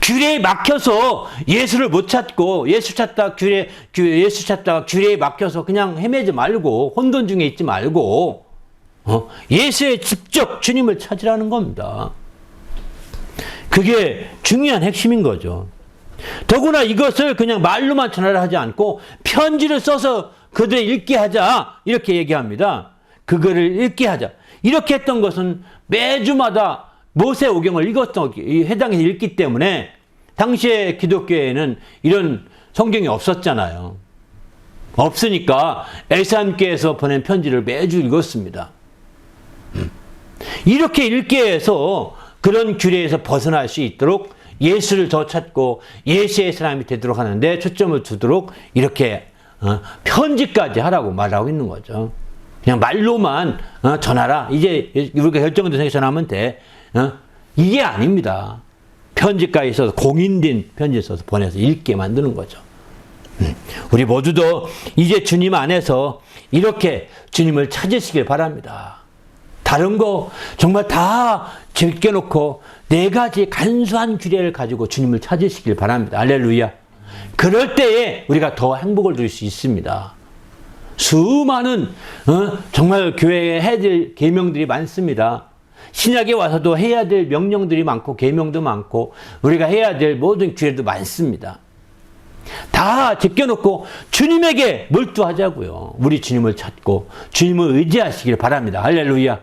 C: 규례에 막혀서 예수를 못 찾고 예수 찾다가 규례에 막혀서 그냥 헤매지 말고 혼돈 중에 있지 말고 예수의 직접 주님을 찾으라는 겁니다. 그게 중요한 핵심인 거죠. 더구나 이것을 그냥 말로만 전하라 하지 않고 편지를 써서 그들에 읽게 하자 이렇게 얘기합니다. 그거를 읽게 하자. 이렇게 했던 것은 매주마다 모세오경을 읽었던 회당에서 읽기 때문에 당시에 기독교에는 이런 성경이 없었잖아요. 없으니까 엘사님께서 보낸 편지를 매주 읽었습니다. 이렇게 읽게 해서 그런 규례에서 벗어날 수 있도록 예수를 더 찾고 예수의 사람이 되도록 하는데 초점을 두도록 이렇게 편지까지 하라고 말하고 있는 거죠. 그냥 말로만 전하라. 이제 우리가 결정된 생각 전하면 돼. 이게 아닙니다. 편지까지 써서 공인된 편지 써서 보내서 읽게 만드는 거죠. 우리 모두도 이제 주님 안에서 이렇게 주님을 찾으시길 바랍니다. 다른 거 정말 다 제껴놓고 4가지 간소한 규례를 가지고 주님을 찾으시길 바랍니다. 할렐루야. 그럴 때에 우리가 더 행복을 누릴 수 있습니다. 수많은 정말 교회에 해야 될 계명들이 많습니다. 신약에 와서도 해야 될 명령들이 많고 계명도 많고 우리가 해야 될 모든 규례도 많습니다. 다 제껴놓고 주님에게 몰두하자고요. 우리 주님을 찾고 주님을 의지하시길 바랍니다. 할렐루야.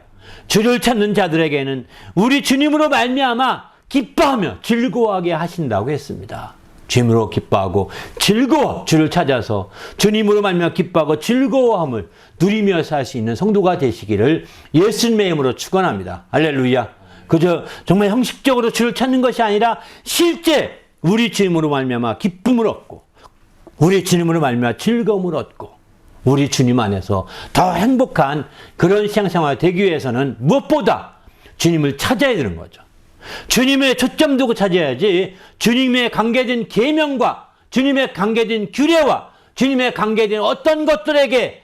C: 주를 찾는 자들에게는 우리 주님으로 말미암아 기뻐하며 즐거워하게 하신다고 했습니다. 주님으로 기뻐하고 즐거워 주를 찾아서 주님으로 말미암아 기뻐하고 즐거워함을 누리며 살 수 있는 성도가 되시기를 예수님의 이름으로 축원합니다. 할렐루야. 그저 정말 형식적으로 주를 찾는 것이 아니라 실제 우리 주님으로 말미암아 기쁨을 얻고 우리 주님으로 말미암아 즐거움을 얻고 우리 주님 안에서 더 행복한 그런 신앙생활이 되기 위해서는 무엇보다 주님을 찾아야 되는 거죠. 주님의 초점 두고 찾아야지 주님의 관계된 계명과 주님의 관계된 규례와 주님의 관계된 어떤 것들에게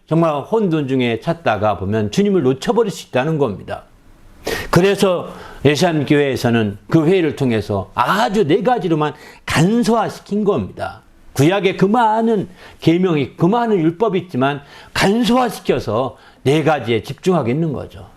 C: 정말 혼돈 중에 찾다가 보면 주님을 놓쳐버릴 수 있다는 겁니다. 그래서 예수님 교회에서는 그 회의를 통해서 아주 4가지로만 간소화시킨 겁니다. 구약에 그 많은 계명이 그 많은 율법이 있지만 간소화시켜서 4가지에 집중하고 있는 거죠.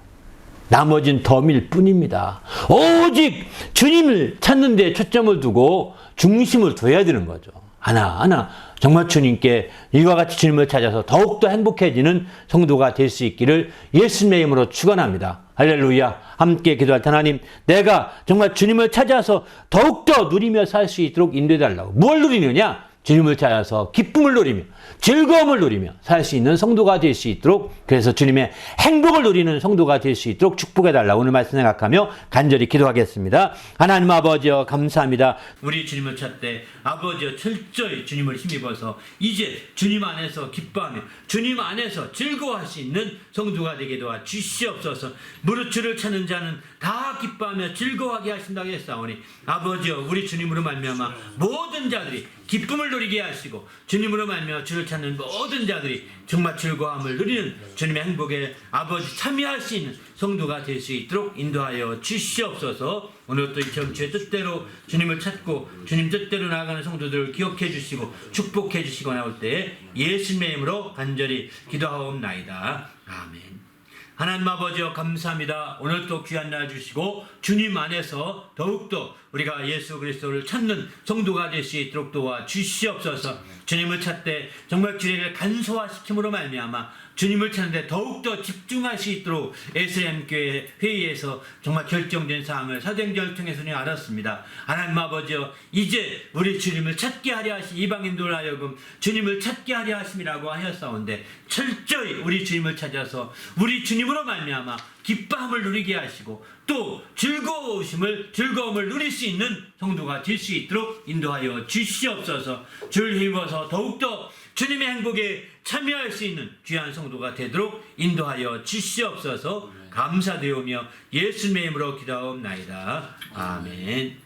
C: 나머지는 덤일 뿐입니다. 오직 주님을 찾는 데 초점을 두고 중심을 둬야 되는 거죠. 하나하나 정말 주님께 이와 같이 주님을 찾아서 더욱더 행복해지는 성도가 될 수 있기를 예수님의 이름으로 축원합니다. 할렐루야. 함께 기도할 때 하나님, 내가 정말 주님을 찾아서 더욱더 누리며 살 수 있도록 인도해달라고. 뭘 누리느냐? 주님을 찾아서 기쁨을 누리며 즐거움을 누리며 살 수 있는 성도가 될 수 있도록, 그래서 주님의 행복을 누리는 성도가 될 수 있도록 축복해달라고 오늘 말씀 생각하며 간절히 기도하겠습니다. 하나님 아버지여 감사합니다.
A: 우리 주님을 찾되 아버지여 철저히 주님을 힘입어서 이제 주님 안에서 기뻐하며 주님 안에서 즐거워할 수 있는 성도가 되게 도와 주시옵소서. 무릇 주를 찾는 자는 다 기뻐하며 즐거워하게 하신다고 했사오니 아버지여 우리 주님으로 말미암아 모든 자들이 기쁨을 누리게 하시고 주님으로 말미암아 주를 찾는 모든 자들이 정말 즐거움을 누리는 주님의 행복에 아버지 참여할 수 있는 성도가 될 수 있도록 인도하여 주시옵소서. 오늘 또 이 정치의 뜻대로 주님을 찾고 주님 뜻대로 나아가는 성도들을 기억해 주시고 축복해 주시고 나올 때 예수님의 이름으로 간절히 기도하옵나이다. 아멘. 하나님 아버지여 감사합니다. 오늘 또 귀한 날 주시고 주님 안에서 더욱더 우리가 예수 그리스도를 찾는 성도가 될 수 있도록 도와 주시옵소서. 주님을 찾되 정말 규례를 간소화시킴으로 말미암아 주님을 찾는데 더욱더 집중할 수 있도록 SM교회 회의에서 정말 결정된 사항을 사도행전을 통해서 알았습니다. 하나님 아버지여 이제 우리 주님을 찾게 하려 하시 이방인들 하여금 주님을 찾게 하려 하심이라고 하였사온데 철저히 우리 주님을 찾아서 우리 주님으로 말미암아 기뻐함을 누리게 하시고 또 즐거움을 누릴 수 있는 성도가 될 수 있도록 인도하여 주시옵소서. 주를 힘입어서 더욱더 주님의 행복에 참여할 수 있는 귀한 성도가 되도록 인도하여 주시옵소서. 감사드리오며 예수님의 이름으로 기도하옵나이다. 아멘.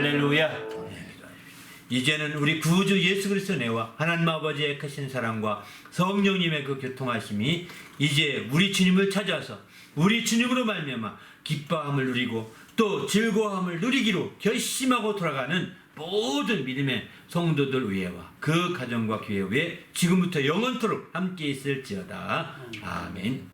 A: 할렐루야. 이제는 우리 구주 예수 그리스도 내와 하나님 아버지의 크신 사랑과 성령님의 그 교통하심이 이제 우리 주님을 찾아서 우리 주님으로 말미암아 기뻐함을 누리고 또 즐거움을 누리기로 결심하고 돌아가는 모든 믿음의 성도들 위에와 그 가정과 교회 위에 지금부터 영원토록 함께 있을지어다. 아멘.